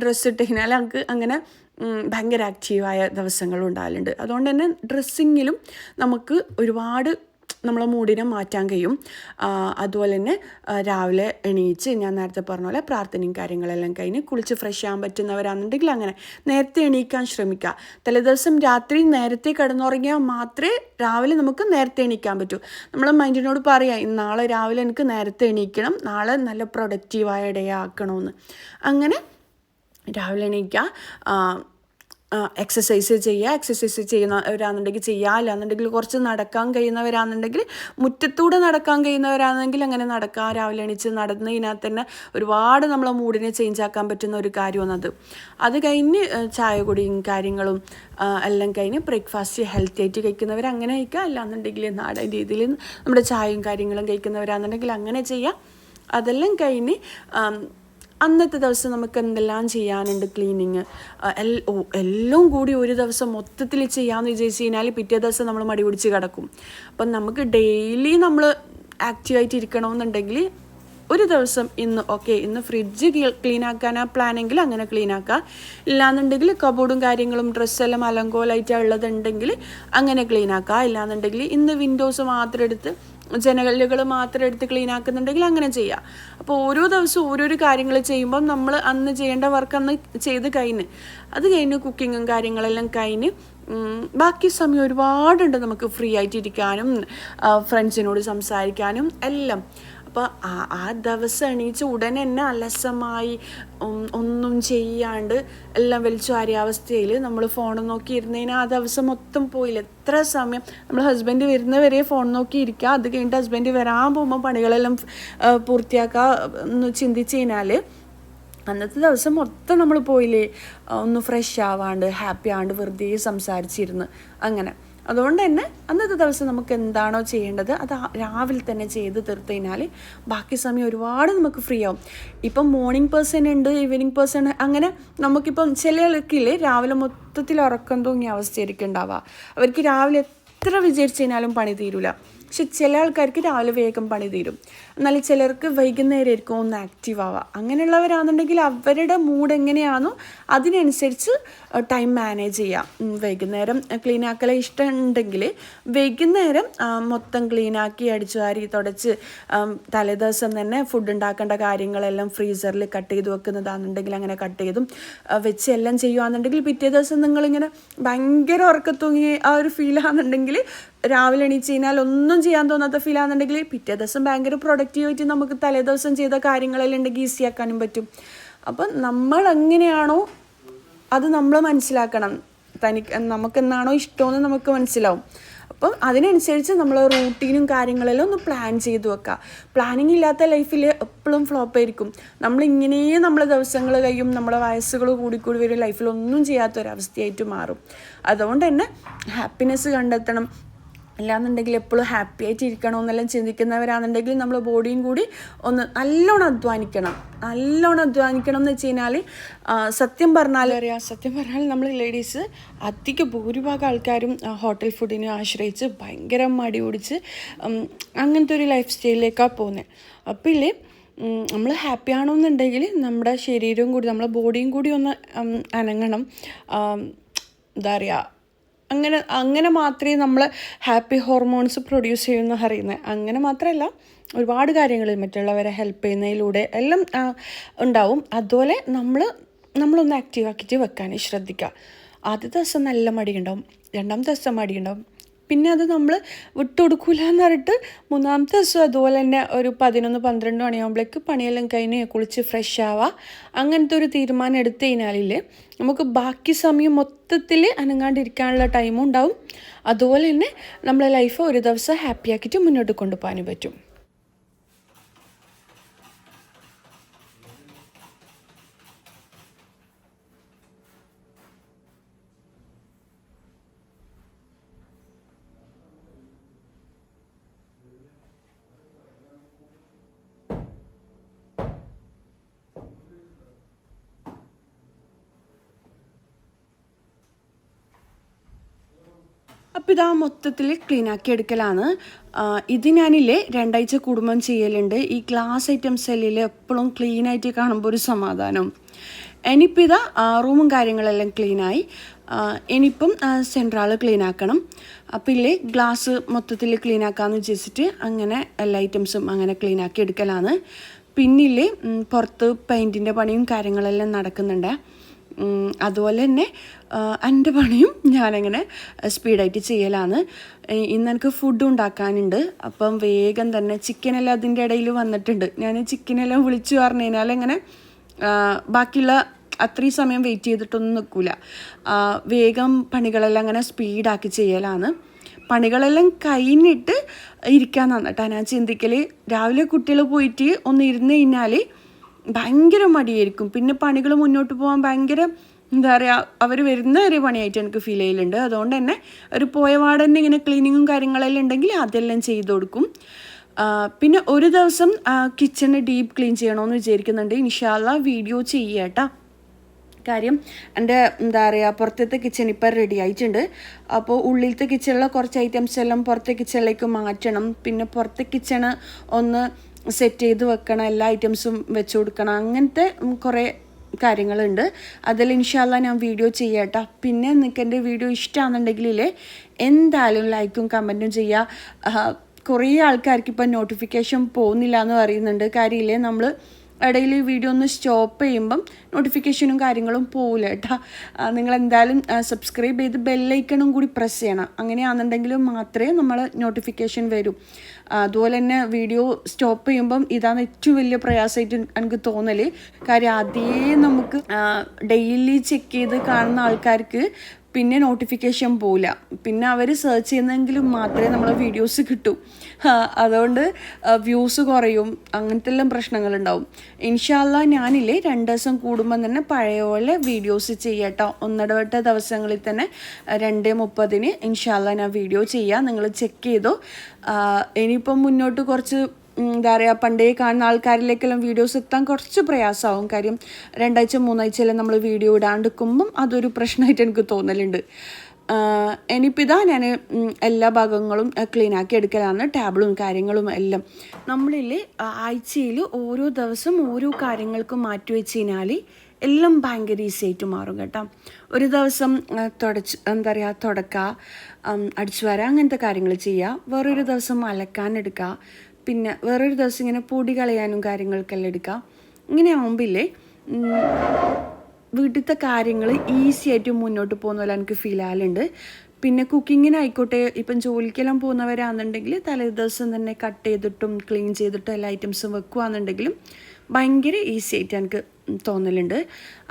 ഡ്രസ്സ് ഇട്ട് കഴിഞ്ഞാൽ എനിക്ക് അങ്ങനെ ഭയങ്കര ആക്റ്റീവായ ദിവസങ്ങളും ഉണ്ടാകലുണ്ട്. അതുകൊണ്ട് തന്നെ ഡ്രസ്സിങ്ങിലും നമുക്ക് ഒരുപാട് നമ്മളെ മൂഡിനെ മാറ്റാൻ കഴിയും. അതുപോലെ തന്നെ രാവിലെ എണീച്ച് ഞാൻ നേരത്തെ പറഞ്ഞ പോലെ പ്രാർത്ഥനയും കാര്യങ്ങളെല്ലാം കഴിഞ്ഞ് കുളിച്ച് ഫ്രഷ് ആകാൻ പറ്റുന്നവരാണെന്നുണ്ടെങ്കിൽ അങ്ങനെ നേരത്തെ എണീക്കാൻ ശ്രമിക്കുക. തലേദിവസം രാത്രി നേരത്തെ കിടന്നുറങ്ങിയാൽ മാത്രമേ രാവിലെ നമുക്ക് നേരത്തെ എണീക്കാൻ പറ്റൂ. നമ്മൾ മൈൻഡിനോട് പറയാം നാളെ രാവിലെ എനിക്ക് നേരത്തെ എണീക്കണം, നാളെ നല്ല പ്രൊഡക്റ്റീവായ ഡേ ആക്കണമെന്ന്. അങ്ങനെ രാവിലെ എണീക്കുക, എക്സസൈസ് ചെയ്യുന്നവരാണെന്നുണ്ടെങ്കിൽ ചെയ്യുക, അല്ലാന്നുണ്ടെങ്കിൽ കുറച്ച് നടക്കാൻ കഴിയുന്നവരാണെന്നുണ്ടെങ്കിൽ മുറ്റത്തൂടെ നടക്കാൻ കഴിയുന്നവരാണെങ്കിൽ അങ്ങനെ നടക്കുക. രാവിലെ എണീച്ച് നടന്നതിനകത്ത് തന്നെ ഒരുപാട് നമ്മളെ മൂഡിനെ ചേഞ്ച് ആക്കാൻ പറ്റുന്ന ഒരു കാര്യമാണ് അത് കഴിഞ്ഞ് ചായ കുടിയും കാര്യങ്ങളും എല്ലാം കഴിഞ്ഞ് ബ്രേക്ക്ഫാസ്റ്റ് ഹെൽത്തി ആയിട്ട് കഴിക്കുന്നവർ അങ്ങനെ കഴിക്കുക, അല്ലാന്നുണ്ടെങ്കിൽ നാടൻ രീതിയിൽ നമ്മുടെ ചായയും കാര്യങ്ങളും കഴിക്കുന്നവരാണെന്നുണ്ടെങ്കിൽ അങ്ങനെ ചെയ്യുക. അതെല്ലാം കഴിഞ്ഞ് അന്നത്തെ ദിവസം നമുക്ക് എന്തെല്ലാം ചെയ്യാനുണ്ട്, ക്ലീനിങ് എല്ലാം കൂടി ഒരു ദിവസം മൊത്തത്തിൽ ചെയ്യാമെന്ന് വിചാരിച്ച് കഴിഞ്ഞാൽ പിറ്റേ ദിവസം നമ്മൾ മടി പിടിച്ച് കിടക്കും. അപ്പം നമുക്ക് ഡെയിലി നമ്മൾ ആക്റ്റീവായിട്ട് ഇരിക്കണമെന്നുണ്ടെങ്കിൽ ഒരു ദിവസം ഇന്ന് ഓക്കെ ഇന്ന് ഫ്രിഡ്ജ് ക്ലീൻ ആക്കാനാണ് പ്ലാനെങ്കിൽ അങ്ങനെ ക്ലീൻ ആക്കുക. ഇല്ലാന്നുണ്ടെങ്കിൽ കബോർഡും കാര്യങ്ങളും ഡ്രസ്സെല്ലാം അലങ്കോലമായിട്ട് ഉള്ളതുണ്ടെങ്കിൽ അങ്ങനെ ക്ലീൻ ആക്കുക. ഇല്ലാന്നുണ്ടെങ്കിൽ ഇന്ന് വിൻഡോസ് മാത്രം എടുത്ത് ജനലുകൾ മാത്രം എടുത്ത് ക്ലീൻ ആക്കുന്നുണ്ടെങ്കിൽ അങ്ങനെ ചെയ്യുക. അപ്പോൾ ഓരോ ദിവസവും ഓരോരോ കാര്യങ്ങൾ ചെയ്യുമ്പം നമ്മൾ അന്ന് ചെയ്യേണ്ട വർക്ക് അന്ന് ചെയ്ത് കഴിഞ്ഞ് അത് കഴിഞ്ഞ് കുക്കിങ്ങും കാര്യങ്ങളെല്ലാം കഴിഞ്ഞ് ബാക്കി സമയം ഒരുപാടുണ്ട് നമുക്ക് ഫ്രീ ആയിട്ടിരിക്കാനും ഫ്രണ്ട്സിനോട് സംസാരിക്കാനും എല്ലാം. അപ്പോൾ ആ ദിവസം എണീച്ച് ഉടനെ തന്നെ അലസമായി ഒന്നും ചെയ്യാണ്ട് എല്ലാം വലിച്ചു വാരിയ അവസ്ഥയിൽ നമ്മൾ ഫോൺ നോക്കി ഇരുന്നതിന് ആ ദിവസം മൊത്തം പോയില്ല. എത്ര സമയം നമ്മൾ ഹസ്ബൻഡ് വരുന്നവരെ ഫോൺ നോക്കി ഇരിക്കുക, അത് കഴിഞ്ഞിട്ട് ഹസ്ബൻഡ് വരാൻ പോകുമ്പോൾ പണികളെല്ലാം പൂർത്തിയാക്കുക എന്ന് ചിന്തിച്ച് കഴിഞ്ഞാൽ അന്നത്തെ ദിവസം മൊത്തം നമ്മൾ പോയില്ലേ, ഒന്ന് ഫ്രഷ് ആവാണ്ട് ഹാപ്പി ആവാണ്ട് വെറുതെ സംസാരിച്ചിരുന്ന് അങ്ങനെ. അതുകൊണ്ട് തന്നെ അന്നത്തെ ദിവസം നമുക്ക് എന്താണോ ചെയ്യേണ്ടത് അത് രാവിലെ തന്നെ ചെയ്ത് തീർത്ത് കഴിഞ്ഞാൽ ബാക്കി സമയം ഒരുപാട് നമുക്ക് ഫ്രീ ആവും. ഇപ്പം മോർണിംഗ് പേഴ്സൺ ഉണ്ട്, ഈവനിങ് പേഴ്സൺ, അങ്ങനെ നമുക്കിപ്പം ചില ആൾക്കില്ലേ രാവിലെ മൊത്തത്തിൽ ഉറക്കം തൂങ്ങിയ അവസ്ഥയായിരിക്കും ഉണ്ടാവുക. അവർക്ക് രാവിലെ എത്ര വിചാരിച്ചു കഴിഞ്ഞാലും പണി തീരില്ല. പക്ഷെ ചില ആൾക്കാർക്ക് രാവിലെ വേഗം പണി തീരും. എന്നാൽ ചിലർക്ക് വൈകുന്നേരമായിരിക്കും ഒന്ന് ആക്റ്റീവ് ആവുക. അങ്ങനെയുള്ളവരാണെന്നുണ്ടെങ്കിൽ അവരുടെ മൂഡ് എങ്ങനെയാണോ അതിനനുസരിച്ച് ടൈം മാനേജ് ചെയ്യാം. വൈകുന്നേരം ക്ലീൻ ആക്കൽ ഇഷ്ടമുണ്ടെങ്കിൽ വൈകുന്നേരം മൊത്തം ക്ലീനാക്കി അടിച്ചു വാരി തുടച്ച് തലേദിവസം തന്നെ ഫുഡ് ഉണ്ടാക്കേണ്ട കാര്യങ്ങളെല്ലാം ഫ്രീസറിൽ കട്ട് ചെയ്ത് വെക്കുന്നതാണെന്നുണ്ടെങ്കിൽ അങ്ങനെ കട്ട് ചെയ്തും വെച്ച് എല്ലാം ചെയ്യുകയാണെന്നുണ്ടെങ്കിൽ പിറ്റേ ദിവസം നിങ്ങളിങ്ങനെ ഭയങ്കര ഉറക്കത്തൂങ്ങി ആ ഒരു ഫീലാണെന്നുണ്ടെങ്കിൽ രാവിലെ എണീച്ച് കഴിഞ്ഞാൽ ഒന്നും ചെയ്യാൻ തോന്നാത്ത ഫീലാണെന്നുണ്ടെങ്കിൽ പിറ്റേ ദിവസം ഭയങ്കര പ്രൊഡക്റ്റീവായിട്ട് നമുക്ക് തലേദിവസം ചെയ്ത കാര്യങ്ങളെല്ലാം ഉണ്ടെങ്കിൽ ഈസി ആക്കാനും പറ്റും. അപ്പം നമ്മൾ എങ്ങനെയാണോ അത് നമ്മൾ മനസ്സിലാക്കണം. നമുക്കെന്നാണോ ഇഷ്ടമെന്ന് നമുക്ക് മനസ്സിലാവും. അപ്പം അതിനനുസരിച്ച് നമ്മൾ റൂട്ടീനും കാര്യങ്ങളെല്ലാം ഒന്ന് പ്ലാൻ ചെയ്ത് വെക്കുക. പ്ലാനിങ് ഇല്ലാത്ത ലൈഫിൽ എപ്പോഴും ഫ്ലോപ്പ് ആയിരിക്കും. നമ്മളിങ്ങനെ നമ്മളെ ദിവസങ്ങൾ കഴിയും, നമ്മളെ വയസ്സുകൾ കൂടിക്കൂടി വരും, ലൈഫിലൊന്നും ചെയ്യാത്തൊരവസ്ഥയായിട്ട് മാറും. അതുകൊണ്ട് തന്നെ ഹാപ്പിനെസ് കണ്ടെത്തണം. ഇല്ലാന്നുണ്ടെങ്കിൽ എപ്പോഴും ഹാപ്പി ആയിട്ട് ഇരിക്കണമെന്നെല്ലാം ചിന്തിക്കുന്നവരാണെന്നുണ്ടെങ്കിൽ നമ്മൾ ബോഡിയും കൂടി ഒന്ന് നല്ലോണം അധ്വാനിക്കണം എന്ന് വെച്ച് കഴിഞ്ഞാൽ സത്യം പറഞ്ഞാൽ നമ്മൾ ലേഡീസ് അധികം ഭൂരിഭാഗം ആൾക്കാരും ഹോട്ടൽ ഫുഡിനെ ആശ്രയിച്ച് ഭയങ്കര മടി പിടിച്ച് അങ്ങനത്തെ ഒരു ലൈഫ് സ്റ്റൈലിലേക്കാണ് പോകുന്നത്. അപ്പോൾ ഇല്ലേ നമ്മൾ ഹാപ്പി ആണെന്നുണ്ടെങ്കിൽ നമ്മുടെ ശരീരവും കൂടി നമ്മളെ ബോഡിയും കൂടി ഒന്ന് അനങ്ങണം. എന്താ പറയുക, അങ്ങനെ മാത്രമേ നമ്മൾ ഹാപ്പി ഹോർമോൺസ് പ്രൊഡ്യൂസ് ചെയ്യുമെന്ന് അറിയുന്നത്. അങ്ങനെ മാത്രമല്ല ഒരുപാട് കാര്യങ്ങൾ മറ്റുള്ളവരെ ഹെൽപ്പ് ചെയ്യുന്നതിലൂടെ എല്ലാം ഉണ്ടാവും. അതുപോലെ നമ്മളൊന്ന് ആക്റ്റീവ് ആക്കിയിട്ട് വെക്കാൻ ശ്രദ്ധിക്കുക. ആദ്യത്തെ ദിവസം നല്ല മടിയുണ്ടാവും, രണ്ടാമത്തെ ദിവസം മടിയുണ്ടാവും, പിന്നെ അത് നമ്മൾ വിട്ടുകൊടുക്കില്ല എന്ന് പറഞ്ഞിട്ട് മൂന്നാമത്തെ ദിവസം അതുപോലെ തന്നെ ഒരു 11-12 മണിയാകുമ്പോഴേക്ക് പണിയെല്ലാം കഴിഞ്ഞ് കുളിച്ച് ഫ്രഷ് ആവുക. അങ്ങനത്തെ ഒരു തീരുമാനം എടുത്തു കഴിഞ്ഞാലില്ലേ നമുക്ക് ബാക്കി സമയം മൊത്തത്തിൽ അനങ്ങാണ്ടിരിക്കാനുള്ള ടൈമും ഉണ്ടാവും. അതുപോലെ തന്നെ നമ്മളെ ലൈഫ് ഒരു ദിവസം ഹാപ്പി ആക്കിയിട്ട് മുന്നോട്ട് കൊണ്ടുപോകാനും പറ്റും. അപ്പോൾ ഇതാ മൊത്തത്തിൽ ക്ലീനാക്കി എടുക്കലാണ്. ഇത് ഞാനില്ലേ 2 ആഴ്ച കൂടുമ്പം ചെയ്യലുണ്ട്. ഈ ഗ്ലാസ് ഐറ്റംസ് എല്ലാം എപ്പോഴും ക്ലീനായിട്ട് കാണുമ്പോൾ ഒരു സമാധാനം. ഇനിയിപ്പോൾ ഇതാ റൂമും കാര്യങ്ങളെല്ലാം ക്ലീനായി. ഇനിയിപ്പം സെൻട്രാൾ ക്ലീൻ ആക്കണം. അപ്പോൾ ഇല്ലേ ഗ്ലാസ് മൊത്തത്തിൽ ക്ലീൻ ആക്കാമെന്ന് വിചാരിച്ചിട്ട് അങ്ങനെ എല്ലാ ഐറ്റംസും അങ്ങനെ ക്ലീനാക്കി എടുക്കലാണ്. പിന്നില്ലേ പുറത്ത് പെയിൻറ്റിൻ്റെ പണിയും കാര്യങ്ങളെല്ലാം നടക്കുന്നുണ്ട്. അതുപോലെ തന്നെ എൻ്റെ പണിയും ഞാനങ്ങനെ സ്പീഡായിട്ട് ചെയ്യലാണ്. ഇന്ന് എനിക്ക് ഫുഡ് ഉണ്ടാക്കാനുണ്ട്. അപ്പം വേഗം തന്നെ ചിക്കനെല്ലാം അതിൻ്റെ ഇടയിൽ വന്നിട്ടുണ്ട്. ഞാൻ ചിക്കനെല്ലാം വിളിച്ചു പറഞ്ഞു കഴിഞ്ഞാൽ അങ്ങനെ ബാക്കിയുള്ള അത്രയും സമയം വെയിറ്റ് ചെയ്തിട്ടൊന്നും നിൽക്കില്ല. വേഗം പണികളെല്ലാം അങ്ങനെ സ്പീഡാക്കി ചെയ്യലാണ്. പണികളെല്ലാം കഴിഞ്ഞിട്ട് ഇരിക്കാൻ നന്നിട്ടാണ് ഞാൻ ചിന്തിക്കൽ. രാവിലെ കുട്ടികൾ പോയിട്ട് ഒന്ന് ഇരുന്ന് കഴിഞ്ഞാൽ ഭയങ്കര മടിയായിരിക്കും. പിന്നെ പണികൾ മുന്നോട്ട് പോകാൻ ഭയങ്കര എന്താ പറയുക, അവർ വരുന്ന ഒരു പണിയായിട്ട് എനിക്ക് ഫീൽ ചെയ്യലുണ്ട്. അതുകൊണ്ട് തന്നെ ഒരു പോയപാട് തന്നെ ഇങ്ങനെ ക്ലീനിങ്ങും കാര്യങ്ങളെല്ലാം ഉണ്ടെങ്കിൽ അതെല്ലാം ചെയ്ത് കൊടുക്കും. പിന്നെ ഒരു ദിവസം കിച്ചണ് ഡീപ്പ് ക്ലീൻ ചെയ്യണമെന്ന് വിചാരിക്കുന്നുണ്ട്. ഇൻഷാ അല്ലാഹ് വീഡിയോ ചെയ്യാട്ടോ. കാര്യം എൻ്റെ എന്താ പറയുക പുറത്തത്തെ കിച്ചൺ ഇപ്പം റെഡി ആയിട്ടുണ്ട്. അപ്പോൾ ഉള്ളിലത്തെ കിച്ചണിലെ കുറച്ച് ഐറ്റംസ് എല്ലാം പുറത്തെ കിച്ചണിലേക്ക് മാറ്റണം. പിന്നെ പുറത്തെ കിച്ചണ് ഒന്ന് സെറ്റ് ചെയ്ത് വെക്കണം, എല്ലാ ഐറ്റംസും വെച്ച് കൊടുക്കണം, അങ്ങനത്തെ കുറേ കാര്യങ്ങളുണ്ട്. അതിൽ ഇൻഷാല്ല ഞാൻ വീഡിയോ ചെയ്യാട്ടോ. പിന്നെ നിങ്ങൾക്ക് എൻ്റെ വീഡിയോ ഇഷ്ടമാണെന്നുണ്ടെങ്കിൽ എന്തായാലും ലൈക്കും കമൻറ്റും ചെയ്യുക. കുറേ ആൾക്കാർക്ക് ഇപ്പം നോട്ടിഫിക്കേഷൻ പോകുന്നില്ല എന്ന് പറയുന്നുണ്ട്. കാര്യമില്ലേ, നമ്മൾ ഇടയിൽ വീഡിയോ ഒന്ന് സ്റ്റോപ്പ് ചെയ്യുമ്പം നോട്ടിഫിക്കേഷനും കാര്യങ്ങളും പോകില്ല കേട്ടോ. നിങ്ങളെന്തായാലും സബ്സ്ക്രൈബ് ചെയ്ത് ബെല്ലൈക്കണും കൂടി പ്രസ് ചെയ്യണം. അങ്ങനെയാണെന്നുണ്ടെങ്കിൽ മാത്രമേ നമ്മൾ നോട്ടിഫിക്കേഷൻ വരൂ. അതുപോലെ തന്നെ വീഡിയോ സ്റ്റോപ്പ് ചെയ്യുമ്പം ഇതാണ് ഏറ്റവും വലിയ പ്രയാസമായിട്ട് എനിക്ക് തോന്നൽ. കാര്യം അതേ നമുക്ക് ഡെയിലി ചെക്ക് ചെയ്ത് കാണുന്ന ആൾക്കാർക്ക് പിന്നെ നോട്ടിഫിക്കേഷൻ പോവില്ല. പിന്നെ അവർ സെർച്ച് ചെയ്യുന്നെങ്കിലും മാത്രമേ നമ്മളെ വീഡിയോസ് കിട്ടൂ. അതുകൊണ്ട് വ്യൂസ് കുറയും, അങ്ങനത്തെ എല്ലാം പ്രശ്നങ്ങളുണ്ടാവും. ഇൻഷാല്ല ഞാനില്ലേ 2 ദിവസം കൂടുമ്പം തന്നെ പഴയ പോലെ വീഡിയോസ് ചെയ്യാട്ടോ. ഒന്നിടവിട്ട ദിവസങ്ങളിൽ തന്നെ 2:30 ഇൻഷാല്ല ഞാൻ വീഡിയോ ചെയ്യാം. നിങ്ങൾ ചെക്ക് ചെയ്തോ. ഇനിയിപ്പം മുന്നോട്ട് കുറച്ച് എന്താ പറയുക, പണ്ടേ കാണുന്ന ആൾക്കാരിലേക്കെല്ലാം വീഡിയോസ് എത്താൻ കുറച്ച് പ്രയാസമാവും. കാര്യം 2 ആഴ്ച 3 ആഴ്ചയെല്ലാം നമ്മൾ വീഡിയോ ഇടാണ്ടിരിക്കുമ്പം അതൊരു പ്രശ്നമായിട്ട് എനിക്ക് തോന്നലുണ്ട്. ഇനിയിപ്പോൾ ഇതാ ഞാൻ എല്ലാ ഭാഗങ്ങളും ക്ലീൻ ആക്കി എടുക്കലാണ്, ടാബിളും കാര്യങ്ങളും എല്ലാം. നമ്മളിൽ ആഴ്ചയിൽ ഓരോ ദിവസം ഓരോ കാര്യങ്ങൾക്ക് മാറ്റി വെച്ച് കഴിഞ്ഞാൽ എല്ലാം ഭയങ്കര ഈസി ആയിട്ട് മാറും കേട്ടോ. ഒരു ദിവസം എന്താ പറയുക, തുടക്കുക, അടിച്ചു വരാം, അങ്ങനത്തെ കാര്യങ്ങൾ ചെയ്യുക. വേറൊരു ദിവസം അലക്കാനെടുക്കുക. പിന്നെ വേറൊരു ദിവസം ഇങ്ങനെ പൊടി കളയാനും കാര്യങ്ങൾക്കെല്ലാം എടുക്കുക. ഇങ്ങനെ ആകുമ്പില്ലേ വീട്ടിലത്തെ കാര്യങ്ങൾ ഈസി ആയിട്ട് മുന്നോട്ട് പോകുന്ന പോലെ എനിക്ക് ഫീൽ ആകലുണ്ട്. പിന്നെ കുക്കിങ്ങിനായിക്കോട്ടെ, ഇപ്പം ജോലിക്കെല്ലാം പോകുന്നവരാണെന്നുണ്ടെങ്കിൽ തലേ ദിവസം തന്നെ കട്ട് ചെയ്തിട്ടും ക്ലീൻ ചെയ്തിട്ടും എല്ലാ ഐറ്റംസും വെക്കുകയാണെന്നുണ്ടെങ്കിലും ഭയങ്കര ഈസി ആയിട്ട് എനിക്ക് തോന്നലുണ്ട്.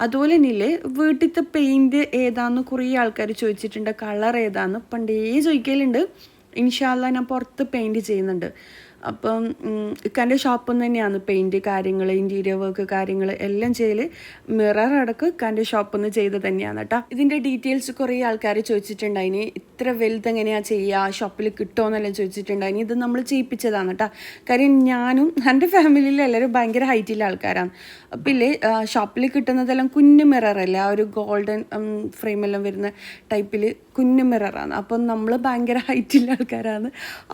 അതുപോലെ തന്നെയില്ലേ വീട്ടിലത്തെ പെയിൻറ്റ് ഏതാണെന്ന് കുറേ ആൾക്കാർ ചോദിച്ചിട്ടുണ്ട്, കളർ ഏതാണെന്ന് പണ്ടേ ചോദിക്കലുണ്ട്. ഇൻഷാല്ല ഞാൻ പുറത്ത് പെയിൻറ്റ് ചെയ്യുന്നുണ്ട്. അപ്പം ഇക്കാൻ്റെ ഷോപ്പിൽ നിന്ന് തന്നെയാണ് പെയിൻറ്റ് കാര്യങ്ങൾ, ഇൻറ്റീരിയർ വർക്ക് കാര്യങ്ങൾ എല്ലാം ചെയ്യൽ. മിറർ അടക്കം ഇക്കാൻ്റെ ഷോപ്പിൽ നിന്ന് ചെയ്ത് തന്നെയാണ് കേട്ടോ. ഇതിൻ്റെ ഡീറ്റെയിൽസ് കുറേ ആൾക്കാർ ചോദിച്ചിട്ടുണ്ടായിന്, ഇത്ര വലുതെങ്ങനെയാണ് ചെയ്യുക, ഷോപ്പിൽ കിട്ടുമോയെന്നെല്ലാം ചോദിച്ചിട്ടുണ്ടായിന്. ഇത് നമ്മൾ ചെയ്യിപ്പിച്ചതാണ് കേട്ടോ. കാര്യം ഞാനും എൻ്റെ ഫാമിലിയിൽ എല്ലാവരും ഭയങ്കര ഹൈറ്റുള്ള ആൾക്കാരാണ്. അപ്പം ഇല്ലേ ഷോപ്പിൽ കിട്ടുന്നതെല്ലാം കുഞ്ഞു മിററല്ല, ആ ഒരു ഗോൾഡൻ ഫ്രെയിമെല്ലാം വരുന്ന ടൈപ്പിൽ കുഞ്ഞു മിററാണ്. അപ്പം നമ്മൾ ഭയങ്കര ഹൈറ്റുള്ള ആൾക്കാരാണ്.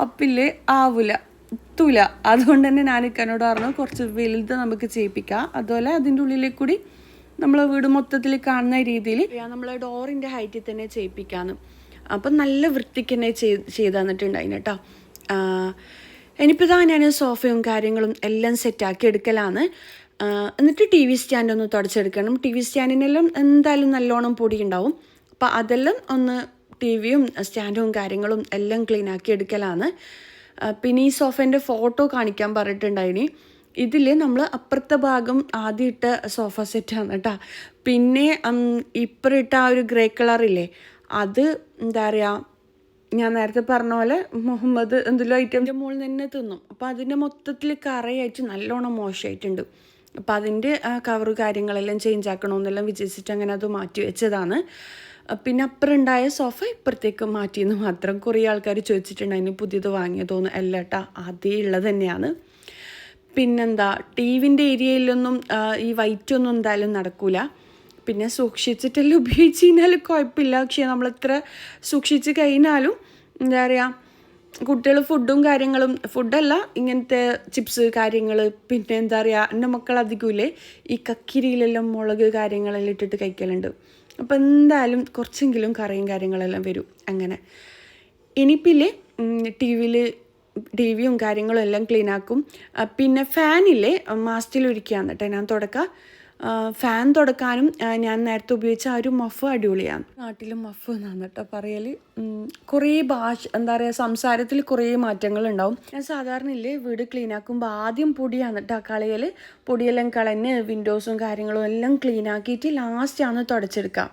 അപ്പില്ലേ ആവില്ല, എത്തൂല. അതുകൊണ്ട് തന്നെ ഞാൻ ഇക്കനോട് പറഞ്ഞു കുറച്ച് വലുത് നമുക്ക് ചെയ്യിപ്പിക്കാം. അതുപോലെ അതിൻ്റെ ഉള്ളിലേക്ക് കൂടി നമ്മൾ വീട് മൊത്തത്തിൽ കാണുന്ന രീതിയിൽ നമ്മൾ ഡോറിൻ്റെ ഹൈറ്റിൽ തന്നെ ചെയ്യിപ്പിക്കാമെന്ന്. അപ്പം നല്ല വൃത്തിക്ക് തന്നെ ചെയ്ത് തന്നിട്ടുണ്ടായിന് കേട്ടോ. ഇനിയിപ്പോൾ ഇതാ ഞാൻ സോഫയും കാര്യങ്ങളും എല്ലാം സെറ്റാക്കി എടുക്കലാണ്. എന്നിട്ട് ടി വി സ്റ്റാൻഡ് ഒന്ന് തുടച്ചെടുക്കണം. ടി വി സ്റ്റാൻഡിനെല്ലാം എന്തായാലും നല്ലോണം പൊടി ഉണ്ടാവും. അപ്പോൾ അതെല്ലാം ഒന്ന് ടി വിയും സ്റ്റാൻഡും കാര്യങ്ങളും എല്ലാം ക്ലീൻ ആക്കി എടുക്കലാണ്. പിന്നെ ഈ സോഫേൻ്റെ ഫോട്ടോ കാണിക്കാൻ പറഞ്ഞിട്ടുണ്ടായിന്. ഇതിൽ നമ്മൾ അപ്പുറത്തെ ഭാഗം ആദ്യം ഇട്ട സോഫ സെറ്റാണ് കേട്ടോ. പിന്നെ ഇപ്പുറം ആ ഒരു ഗ്രേ കളറില്ലേ, അത് എന്താ പറയുക, ഞാൻ നേരത്തെ പറഞ്ഞ പോലെ മുഹമ്മദ് എന്തെങ്കിലും ഐറ്റമിൻ്റെ മുകളിൽ തന്നെ തിന്നും. അപ്പോൾ അതിൻ്റെ മൊത്തത്തിൽ കറയായിട്ട് നല്ലോണം മോശമായിട്ടുണ്ട്. അപ്പോൾ അതിൻ്റെ കവറ് കാര്യങ്ങളെല്ലാം ചേഞ്ച് ആക്കണമെന്നെല്ലാം വിചാരിച്ചിട്ട് അങ്ങനെ അത് മാറ്റി വെച്ചതാണ്. പിന്നെ അപ്പുറം ഉണ്ടായ സോഫ ഇപ്പുറത്തേക്ക് മാറ്റിയെന്ന് മാത്രം. കുറേ ആൾക്കാർ ചോദിച്ചിട്ടുണ്ട് അതിന് പുതിയത് വാങ്ങിയതോന്ന്. അല്ല കേട്ടോ, അതേ ഉള്ളത് തന്നെയാണ്. പിന്നെന്താ, ടി വിൻ്റെ ഏരിയയിലൊന്നും ഈ വൈറ്റൊന്നും എന്തായാലും നടക്കില്ല. പിന്നെ സൂക്ഷിച്ചിട്ടെല്ലാം ഉപയോഗിച്ച് കഴിഞ്ഞാൽ കുഴപ്പമില്ല. പക്ഷേ നമ്മളെത്ര സൂക്ഷിച്ച് കഴിഞ്ഞാലും എന്താ പറയുക, കുട്ടികൾ ഫുഡും കാര്യങ്ങളും, ഫുഡല്ല ഇങ്ങനത്തെ ചിപ്സ് കാര്യങ്ങൾ, പിന്നെ എന്താ പറയുക, എൻ്റെ മക്കൾ അധികമില്ലേ ഈ കക്കിരിയിലെല്ലാം മുളക് കാര്യങ്ങളെല്ലാം ഇട്ടിട്ട് കഴിക്കലുണ്ട്. അപ്പോൾ എന്തായാലും കുറച്ചെങ്കിലും കറിയും കാര്യങ്ങളെല്ലാം വരും. അങ്ങനെ ഇനിയിപ്പില്ലേ ടി വിയും കാര്യങ്ങളും എല്ലാം ക്ലീനാക്കും. പിന്നെ ഫാനില്ലേ മാസത്തിൽ ഒരിക്കുകയാണ് കേട്ടോ ഞാൻ തുടക്കുക. ഫാൻ തുടക്കാനും ഞാൻ നേരത്തെ ഉപയോഗിച്ച ആ ഒരു മഫ് അടിപൊളിയാണ്. നാട്ടിലും മഫ് എന്നാണ് കേട്ടോ പറയൽ. കുറേ എന്താ പറയുക, സംസാരത്തിൽ കുറേ മാറ്റങ്ങളുണ്ടാവും. ഞാൻ സാധാരണ ഇല്ലേ വീട് ക്ലീനാക്കുമ്പോൾ ആദ്യം പൊടിയാണ് കേട്ടോ കളയൽ. പൊടിയെല്ലാം കളഞ്ഞ് വിൻഡോസും കാര്യങ്ങളും എല്ലാം ക്ലീനാക്കിയിട്ട് ലാസ്റ്റാണ് തുടച്ചെടുക്കുക.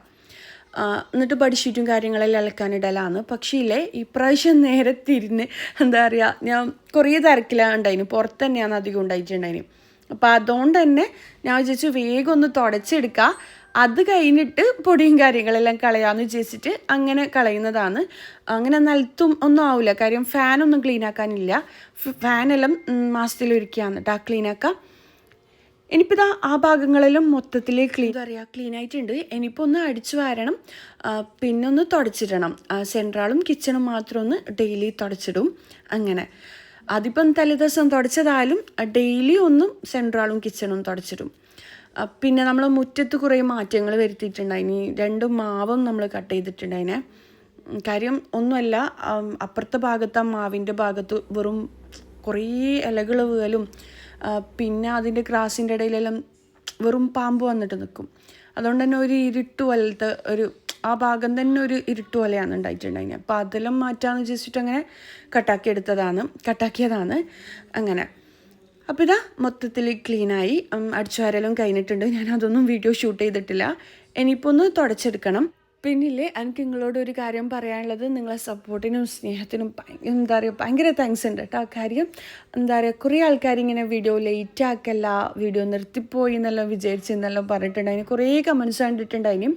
എന്നിട്ട് ബെഡ്ഷീറ്റും കാര്യങ്ങളെല്ലാം അലക്കാനിടലാണ്. പക്ഷേ ഇല്ലേ ഇപ്രാവശ്യം നേരെ തിരിഞ്ഞ് എന്താ പറയുക, ഞാൻ കുറേ തിരക്കിലാണ് ഉണ്ടായിന്, പുറത്ത് തന്നെയാണ് അധികം ഉണ്ടായിട്ടുണ്ടായിന്. അപ്പോൾ അതുകൊണ്ട് തന്നെ ഞാൻ വിചാരിച്ചു വേഗം ഒന്ന് തുടച്ചെടുക്കുക, അത് കഴിഞ്ഞിട്ട് പൊടിയും കാര്യങ്ങളെല്ലാം കളയാമെന്ന് വിചാരിച്ചിട്ട് അങ്ങനെ കളയുന്നതാണ്. അങ്ങനെ നിലത്തും ഒന്നും ആവില്ല, കാര്യം ഫാനൊന്നും ക്ലീൻ ആക്കാനില്ല. ഫാനെല്ലാം മാസത്തിൽ ഒരിക്കലാണ് കേട്ടോ ക്ലീനാക്കാം. ഇനിയിപ്പോൾ ഇതാ ആ ഭാഗങ്ങളെല്ലാം മൊത്തത്തിൽ ക്ലീൻ ആയിട്ടുണ്ട്. ഇനിയിപ്പോൾ ഒന്ന് അടിച്ചു വാരണം, പിന്നെ ഒന്ന് തുടച്ചിടണം. സെൻട്രാളും കിച്ചണും മാത്രം ഒന്ന് ഡെയിലി തുടച്ചിടും. അങ്ങനെ അതിപ്പം തലേദിവസം തുടച്ചതായാലും ഡെയിലി ഒന്നും സെൻട്രാളും കിച്ചണും തുടച്ചിടും. പിന്നെ നമ്മൾ മുറ്റത്ത് കുറേ മാറ്റങ്ങൾ വരുത്തിയിട്ടുണ്ടായിനി. 2 മാവും നമ്മൾ കട്ട് ചെയ്തിട്ടുണ്ടായിനെ. കാര്യം ഒന്നുമല്ല, അപ്പുറത്തെ ഭാഗത്ത് ആ മാവിൻ്റെ ഭാഗത്ത് വെറും കുറേ ഇലകൾ വീഴലും പിന്നെ അതിൻ്റെ ഗ്രാസിൻ്റെ ഇടയിലെല്ലാം വെറും പാമ്പ് വന്നിട്ട് നിൽക്കും. അതുകൊണ്ട് തന്നെ ഒരു ഇരുട്ട് പോലത്തെ ആ ഭാഗം തന്നെ ഒരു ഇരുട്ട് പോലെയാണ് ഉണ്ടായിട്ടുണ്ടായിന്. അപ്പോൾ അതെല്ലാം മാറ്റാമെന്ന് വിചാരിച്ചിട്ട് അങ്ങനെ കട്ടാക്കിയതാണ് അങ്ങനെ. അപ്പോൾ ഇതാ മൊത്തത്തിൽ ക്ലീനായി, അടിച്ചു വാരലും കഴിഞ്ഞിട്ടുണ്ട്. ഞാൻ അതൊന്നും വീഡിയോ ഷൂട്ട് ചെയ്തിട്ടില്ല. ഇനിയിപ്പോൾ ഒന്ന് തുടച്ചെടുക്കണം. പിന്നില്ലേ, എനിക്ക് നിങ്ങളോട് ഒരു കാര്യം പറയാനുള്ളത്, നിങ്ങളെ സപ്പോർട്ടിനും സ്നേഹത്തിനും ഭയങ്കര താങ്ക്സ് ഉണ്ട് കേട്ടോ. കാര്യം കുറേ ആൾക്കാർ ഇങ്ങനെ വീഡിയോ ലേറ്റ് ആക്കല്ല, വീഡിയോ നിർത്തിപ്പോയി എന്നെല്ലാം വിചാരിച്ചെന്നെല്ലാം പറഞ്ഞിട്ടുണ്ടായിന്. കുറേ കമൻസ് കണ്ടിട്ടുണ്ടായിനും.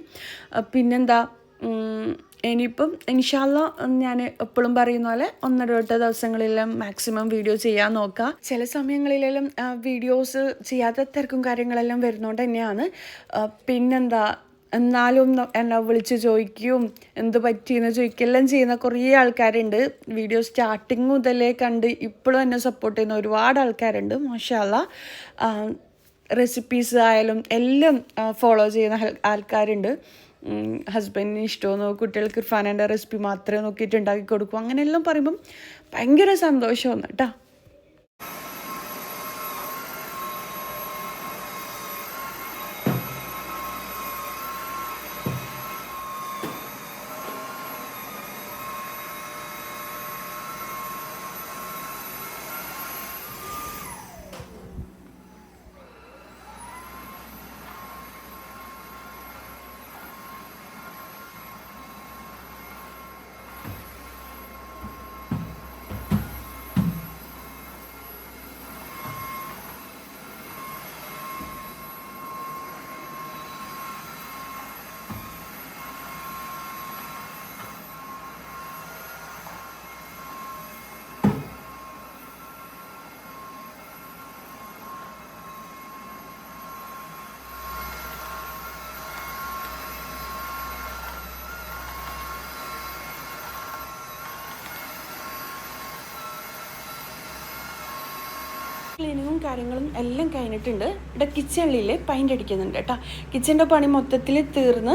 പിന്നെന്താ, ഇനിയിപ്പം ഇൻഷാ അല്ലാഹ് ഞാൻ എപ്പോഴും പറയുന്ന പോലെ 1-2 ദിവസങ്ങളിലെല്ലാം മാക്സിമം വീഡിയോ ചെയ്യാൻ നോക്കുക. ചില സമയങ്ങളിലെല്ലാം വീഡിയോസ് ചെയ്യാത്ത തിരക്കും കാര്യങ്ങളെല്ലാം വരുന്നതുകൊണ്ട് തന്നെയാണ്. പിന്നെന്താ, എന്നാലും എന്നെ വിളിച്ച് ചോദിക്കുകയും എന്ത് പറ്റിയെന്ന് ചോദിക്കുകയെല്ലാം ചെയ്യുന്ന കുറേ ആൾക്കാരുണ്ട്. വീഡിയോ സ്റ്റാർട്ടിങ് മുതലേ കണ്ട് ഇപ്പോഴും എന്നെ സപ്പോർട്ട് ചെയ്യുന്ന ഒരുപാട് ആൾക്കാരുണ്ട്. മാഷാ അല്ലാഹ്. റെസിപ്പീസ് ആയാലും എല്ലാം ഫോളോ ചെയ്യുന്ന ആൾക്കാരുണ്ട്. ഹസ്ബൻഡിന് ഇഷ്ടമെന്നോ കുട്ടികൾക്ക് ഇർഫാനൻ്റെ റെസിപ്പി മാത്രമേ നോക്കിയിട്ട് ഉണ്ടാക്കി കൊടുക്കും, അങ്ങനെയെല്ലാം പറയുമ്പം ഭയങ്കര സന്തോഷമാണ് കേട്ടോ. ക്ലീനിങ്ങും കാര്യങ്ങളും എല്ലാം കഴിഞ്ഞിട്ടുണ്ട്. ഇവിടെ കിച്ചണിൽ പെയിൻ്റ് അടിക്കുന്നുണ്ട് കേട്ടോ. കിച്ചൻ്റെ പണി മൊത്തത്തിൽ തീർന്ന്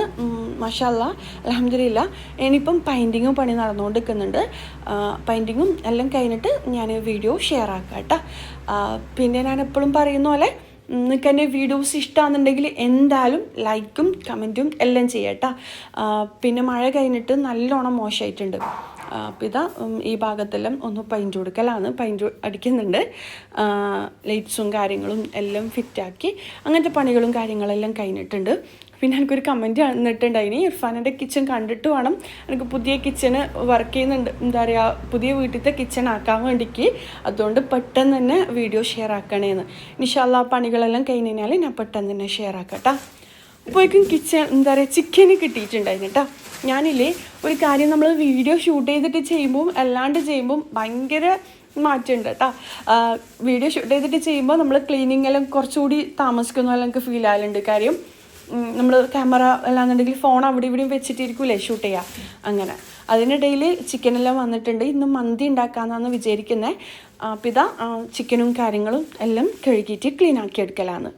മാഷാ അല്ലാഹ് അൽഹംദുലില്ലാഹ്. ഇനിയിപ്പം പെയിൻറ്റിങ്ങും പണി നടന്നുകൊണ്ടിരിക്കുന്നുണ്ട്. പെയിൻറ്റിങ്ങും എല്ലാം കഴിഞ്ഞിട്ട് ഞാൻ വീഡിയോ ഷെയർ ആക്കാം കേട്ടോ. പിന്നെ ഞാൻ എപ്പോഴും പറയുന്ന പോലെ നിങ്ങൾക്ക് എൻ്റെ വീഡിയോസ് ഇഷ്ടമാണെന്നുണ്ടെങ്കിൽ എന്തായാലും ലൈക്കും കമൻറ്റും എല്ലാം ചെയ്യാം കേട്ടോ. പിന്നെ മഴ കഴിഞ്ഞിട്ട് നല്ലോണം മോശമായിട്ടുണ്ട്. അപ്പോൾ ഇതാ ഈ ഭാഗത്തെല്ലാം ഒന്ന് പെയിൻറ്റ് കൊടുക്കലാണ്, പെയിൻറ്റ് അടിക്കുന്നുണ്ട്. ലൈറ്റ്സും കാര്യങ്ങളും എല്ലാം ഫിറ്റാക്കി അങ്ങനത്തെ പണികളും കാര്യങ്ങളെല്ലാം കഴിഞ്ഞിട്ടുണ്ട്. പിന്നെ എനിക്കൊരു കമൻറ്റ് വന്നിട്ടുണ്ടായിനി, ഇർഫാനൻ്റെ കിച്ചൺ കണ്ടിട്ട് വേണം എനിക്ക് പുതിയ കിച്ചണ് വർക്ക് ചെയ്യുന്നുണ്ട്, എന്താ പറയുക, പുതിയ വീട്ടിലത്തെ കിച്ചൺ ആക്കാൻ വേണ്ടിക്ക്, അതുകൊണ്ട് പെട്ടെന്ന് തന്നെ വീഡിയോ ഷെയർ ആക്കണേന്ന്. ഇൻഷാ അല്ലാഹ് പണികളെല്ലാം കഴിഞ്ഞ് കഴിഞ്ഞാൽ ഞാൻ പെട്ടെന്ന് തന്നെ ഷെയർ ആക്കാം കേട്ടോ. അപ്പോഴേക്കും കിച്ചൺ എന്താ പറയുക ചിക്കന് കിട്ടിയിട്ടുണ്ടായിരുന്നു കേട്ടോ. ഞാനില്ലേ ഒരു കാര്യം, നമ്മൾ വീഡിയോ ഷൂട്ട് ചെയ്തിട്ട് ചെയ്യുമ്പോൾ അല്ലാണ്ട് ചെയ്യുമ്പം ഭയങ്കര മാറ്റമുണ്ട് കേട്ടോ. വീഡിയോ ഷൂട്ട് ചെയ്തിട്ട് ചെയ്യുമ്പോൾ നമ്മൾ ക്ലീനിങ് എല്ലാം കുറച്ചുകൂടി താമസിക്കുന്ന പോലെ എനിക്ക് ഫീൽ ആകലുണ്ട്. കാര്യം നമ്മൾ ക്യാമറ അല്ലാന്നുണ്ടെങ്കിൽ ഫോൺ അവിടെ ഇവിടെയും വെച്ചിട്ടിരിക്കൂലേ ഷൂട്ട് ചെയ്യുക, അങ്ങനെ. അതിനിടയിൽ ചിക്കനെല്ലാം വന്നിട്ടുണ്ട്. ഇന്ന് മന്തി ഉണ്ടാക്കാമെന്നാണ് വിചാരിക്കുന്നത്. അപ്പോൾ ഇതാ ചിക്കനും കാര്യങ്ങളും എല്ലാം കഴുകിയിട്ട് ക്ലീൻ ആക്കി എടുക്കലാണ്.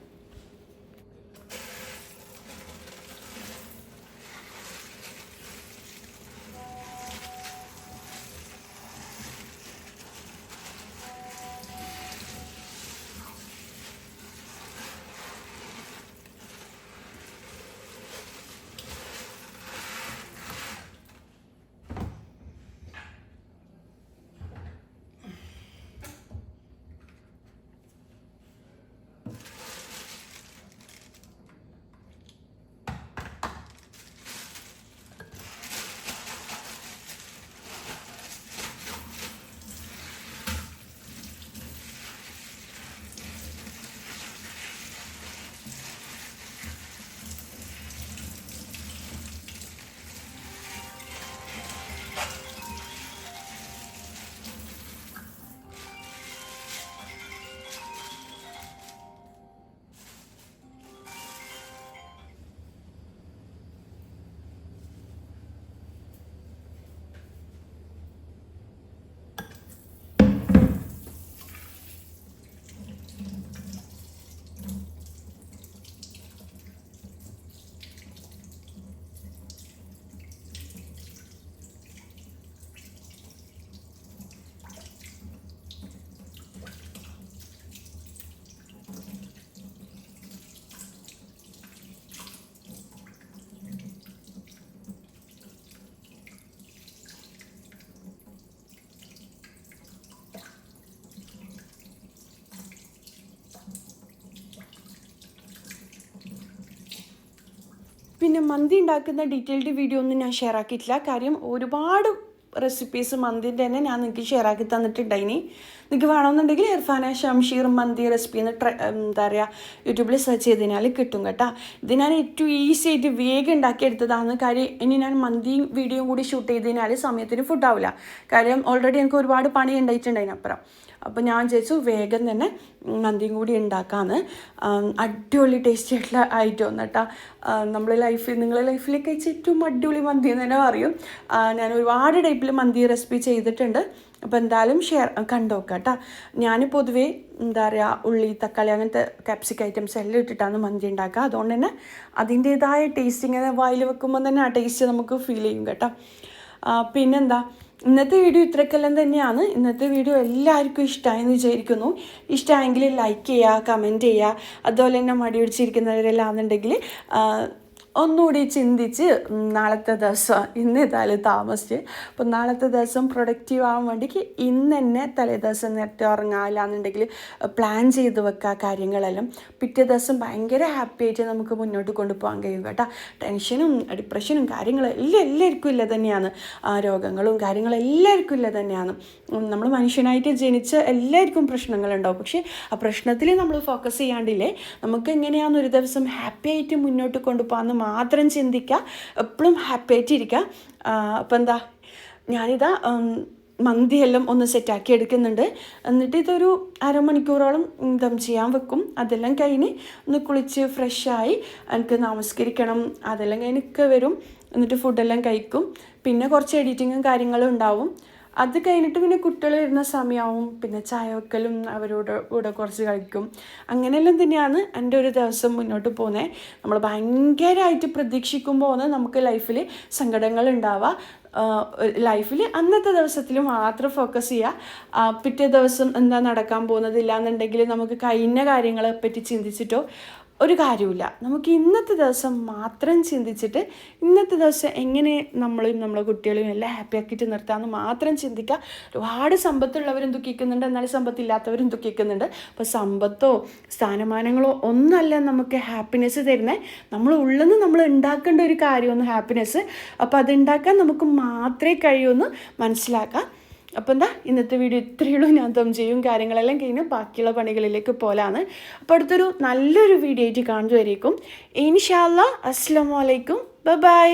പിന്നെ മന്തി ഉണ്ടാക്കുന്ന ഡീറ്റെയിൽഡ് വീഡിയോ ഒന്നും ഞാൻ ഷെയർ ആക്കിയിട്ടില്ല. കാര്യം ഒരുപാട് റെസിപ്പീസ് മന്തിൻ്റെ തന്നെ ഞാൻ നിങ്ങൾക്ക് ഷെയർ ആക്കി തന്നിട്ടുണ്ടായിനി. നിങ്ങൾക്ക് വേണമെന്നുണ്ടെങ്കിൽ ഇർഫാന ഷംഷീർ മന്തി റെസിപ്പി എന്ന് എന്താ പറയുക യൂട്യൂബിൽ സെർച്ച് ചെയ്തതിനാൽ കിട്ടും കേട്ടോ. ഇത് ഞാൻ ഏറ്റവും ഈസി ആയിട്ട് വേഗം ഉണ്ടാക്കിയെടുത്തതാണ്. കാര്യം ഇനി ഞാൻ മന്തിയും വീഡിയോയും കൂടി ഷൂട്ട് ചെയ്തതിനാൽ സമയത്തിന് ഫുഡാവില്ല. കാര്യം ഓൾറെഡി എനിക്ക് ഒരുപാട് പണി ഉണ്ടായിട്ടുണ്ടായിനപ്പുറം. അപ്പോൾ ഞാൻ വിചാരിച്ചു വേഗം തന്നെ മന്തിയും കൂടി ഉണ്ടാക്കാമെന്ന്. അടിപൊളി ടേസ്റ്റി ആയിട്ടുള്ള ഐറ്റം കേട്ടോ. നിങ്ങളുടെ ലൈഫിലേക്ക് കഴിച്ച ഏറ്റവും അടിപൊളി മന്തി എന്ന് തന്നെ പറയും. ഞാൻ ഒരുപാട് ടൈപ്പിൽ മന്തി റെസിപ്പി ചെയ്തിട്ടുണ്ട്. അപ്പോൾ എന്തായാലും കണ്ടോക്കാം കേട്ടോ. ഞാൻ പൊതുവേ എന്താ പറയുക ഉള്ളി തക്കാളി അങ്ങനത്തെ കാപ്സിക്കം ഐറ്റംസ് എല്ലാം ഇട്ടിട്ടാണ് മന്തി ഉണ്ടാക്കുക. അതുകൊണ്ട് തന്നെ അതിൻ്റേതായ ടേസ്റ്റ് ഇങ്ങനെ വായിൽ വെക്കുമ്പോൾ തന്നെ ആ ടേസ്റ്റ് നമുക്ക് ഫീൽ ചെയ്യും കേട്ടോ. പിന്നെന്താ, ഇന്നത്തെ വീഡിയോ ഇത്രക്കെല്ലാം തന്നെയാണ്. ഇന്നത്തെ വീഡിയോ എല്ലാവർക്കും ഇഷ്ടമായെന്ന് വിചാരിക്കുന്നു. ഇഷ്ടമായെങ്കിൽ ലൈക്ക് ചെയ്യുക, കമൻറ്റ് ചെയ്യുക. അതുപോലെ തന്നെ മടി പിടിച്ചിരിക്കുന്നവരെല്ലാം ആണെന്നുണ്ടെങ്കിൽ ഒന്നുകൂടി ചിന്തിച്ച് നാളത്തെ ദിവസം ഇന്ന് ഏതായാലും താമസിച്ച് അപ്പോൾ നാളത്തെ ദിവസം പ്രൊഡക്റ്റീവ് ആവാൻ വേണ്ടിക്ക് ഇന്ന് തന്നെ തലേ ദിവസം നേരത്തെ ഉറങ്ങാനില്ലാന്നുണ്ടെങ്കിൽ പ്ലാൻ ചെയ്ത് വെക്കുക കാര്യങ്ങളെല്ലാം. പിറ്റേ ദിവസം ഭയങ്കര ഹാപ്പി ആയിട്ട് നമുക്ക് മുന്നോട്ട് കൊണ്ടുപോകാൻ കഴിയും കേട്ടോ. ടെൻഷനും ഡിപ്രഷനും കാര്യങ്ങളും എല്ലാവർക്കും ഇല്ല തന്നെയാണ്. രോഗങ്ങളും കാര്യങ്ങളും എല്ലാവർക്കും ഇല്ല തന്നെയാണ്. നമ്മൾ മനുഷ്യനായിട്ട് ജനിച്ച എല്ലാവർക്കും പ്രശ്നങ്ങളുണ്ടാവും. പക്ഷേ ആ പ്രശ്നത്തിൽ നമ്മൾ ഫോക്കസ് ചെയ്യാണ്ടില്ലേ നമുക്ക് എങ്ങനെയാണ് ഒരു ദിവസം ഹാപ്പി ആയിട്ട് മുന്നോട്ട് കൊണ്ടുപോകാമെന്ന് മാത്രം ചിന്തിക്കുക. എപ്പോഴും ഹാപ്പി ആയിട്ടിരിക്കുക. അപ്പം എന്താ, ഞാനിതാ മന്തിയെല്ലാം ഒന്ന് സെറ്റാക്കി എടുക്കുന്നുണ്ട്. എന്നിട്ട് ഇതൊരു അരമണിക്കൂറോളം ദം ചെയ്യാൻ വെക്കും. അതെല്ലാം കഴിഞ്ഞ് ഒന്ന് കുളിച്ച് ഫ്രഷായി എനിക്ക് നമസ്കരിക്കണം. അതെല്ലാം കഴിഞ്ഞൊക്കെ വരും. എന്നിട്ട് ഫുഡെല്ലാം കഴിക്കും. പിന്നെ കുറച്ച് എഡിറ്റിങ്ങും കാര്യങ്ങളും ഉണ്ടാവും. അത് കഴിഞ്ഞിട്ട് പിന്നെ കുട്ടികൾ വരുന്ന സമയമാവും. പിന്നെ ചായ വെക്കലും അവരോട് കൂടെ കുറച്ച് കഴിക്കും. അങ്ങനെയെല്ലാം തന്നെയാണ് എൻ്റെ ഒരു ദിവസം മുന്നോട്ട് പോകുന്നത്. നമ്മൾ ഭയങ്കരമായിട്ട് പ്രതീക്ഷിക്കുമ്പോൾ നമുക്ക് ലൈഫിൽ സങ്കടങ്ങൾ ഉണ്ടാവുക. ലൈഫിൽ അന്നത്തെ ദിവസത്തിൽ മാത്രം ഫോക്കസ് ചെയ്യുക. പിറ്റേ ദിവസം എന്താ നടക്കാൻ പോകുന്നതില്ല എന്നുണ്ടെങ്കിൽ നമുക്ക് കഴിഞ്ഞ കാര്യങ്ങളെ പറ്റി ചിന്തിച്ചിട്ടോ ഒരു കാര്യമില്ല. നമുക്ക് ഇന്നത്തെ ദിവസം മാത്രം ചിന്തിച്ചിട്ട് ഇന്നത്തെ ദിവസം എങ്ങനെ നമ്മളും നമ്മളെ കുട്ടികളെയും എല്ലാം ഹാപ്പി ആക്കിയിട്ട് നിർത്താമെന്ന് മാത്രം ചിന്തിക്കുക. ഒരുപാട് സമ്പത്തുള്ളവരും ദുഃഖിക്കുന്നുണ്ട്, എന്നാൽ സമ്പത്തില്ലാത്തവരും ദുഃഖിക്കുന്നുണ്ട്. അപ്പോൾ സമ്പത്തോ സ്ഥാനമാനങ്ങളോ ഒന്നല്ല നമുക്ക് ഹാപ്പിനെസ് തരുന്നത്. നമ്മൾ ഉള്ളിൽ നിന്ന് നമ്മൾ ഉണ്ടാക്കേണ്ട ഒരു കാര്യമാണ് ഹാപ്പിനെസ്. അപ്പോൾ അതുണ്ടാക്കാൻ നമുക്ക് മാത്രമേ കഴിയൂന്ന് മനസ്സിലാക്കാം. അപ്പോൾ എന്താ, ഇന്നത്തെ വീഡിയോ ഇത്രയേ ഉള്ളൂ. ഞാൻ ദം ചെയ്യും കാര്യങ്ങളെല്ലാം കഴിഞ്ഞ് ബാക്കിയുള്ള പണികളിലേക്ക് പോലാണ്. അപ്പോൾ അടുത്തൊരു നല്ലൊരു വീഡിയോ ആയിട്ട് കാണുന്നതുവരേക്കും ഇൻഷാ അല്ലാഹ്. അസ്സലാമു അലൈക്കും. ബൈ.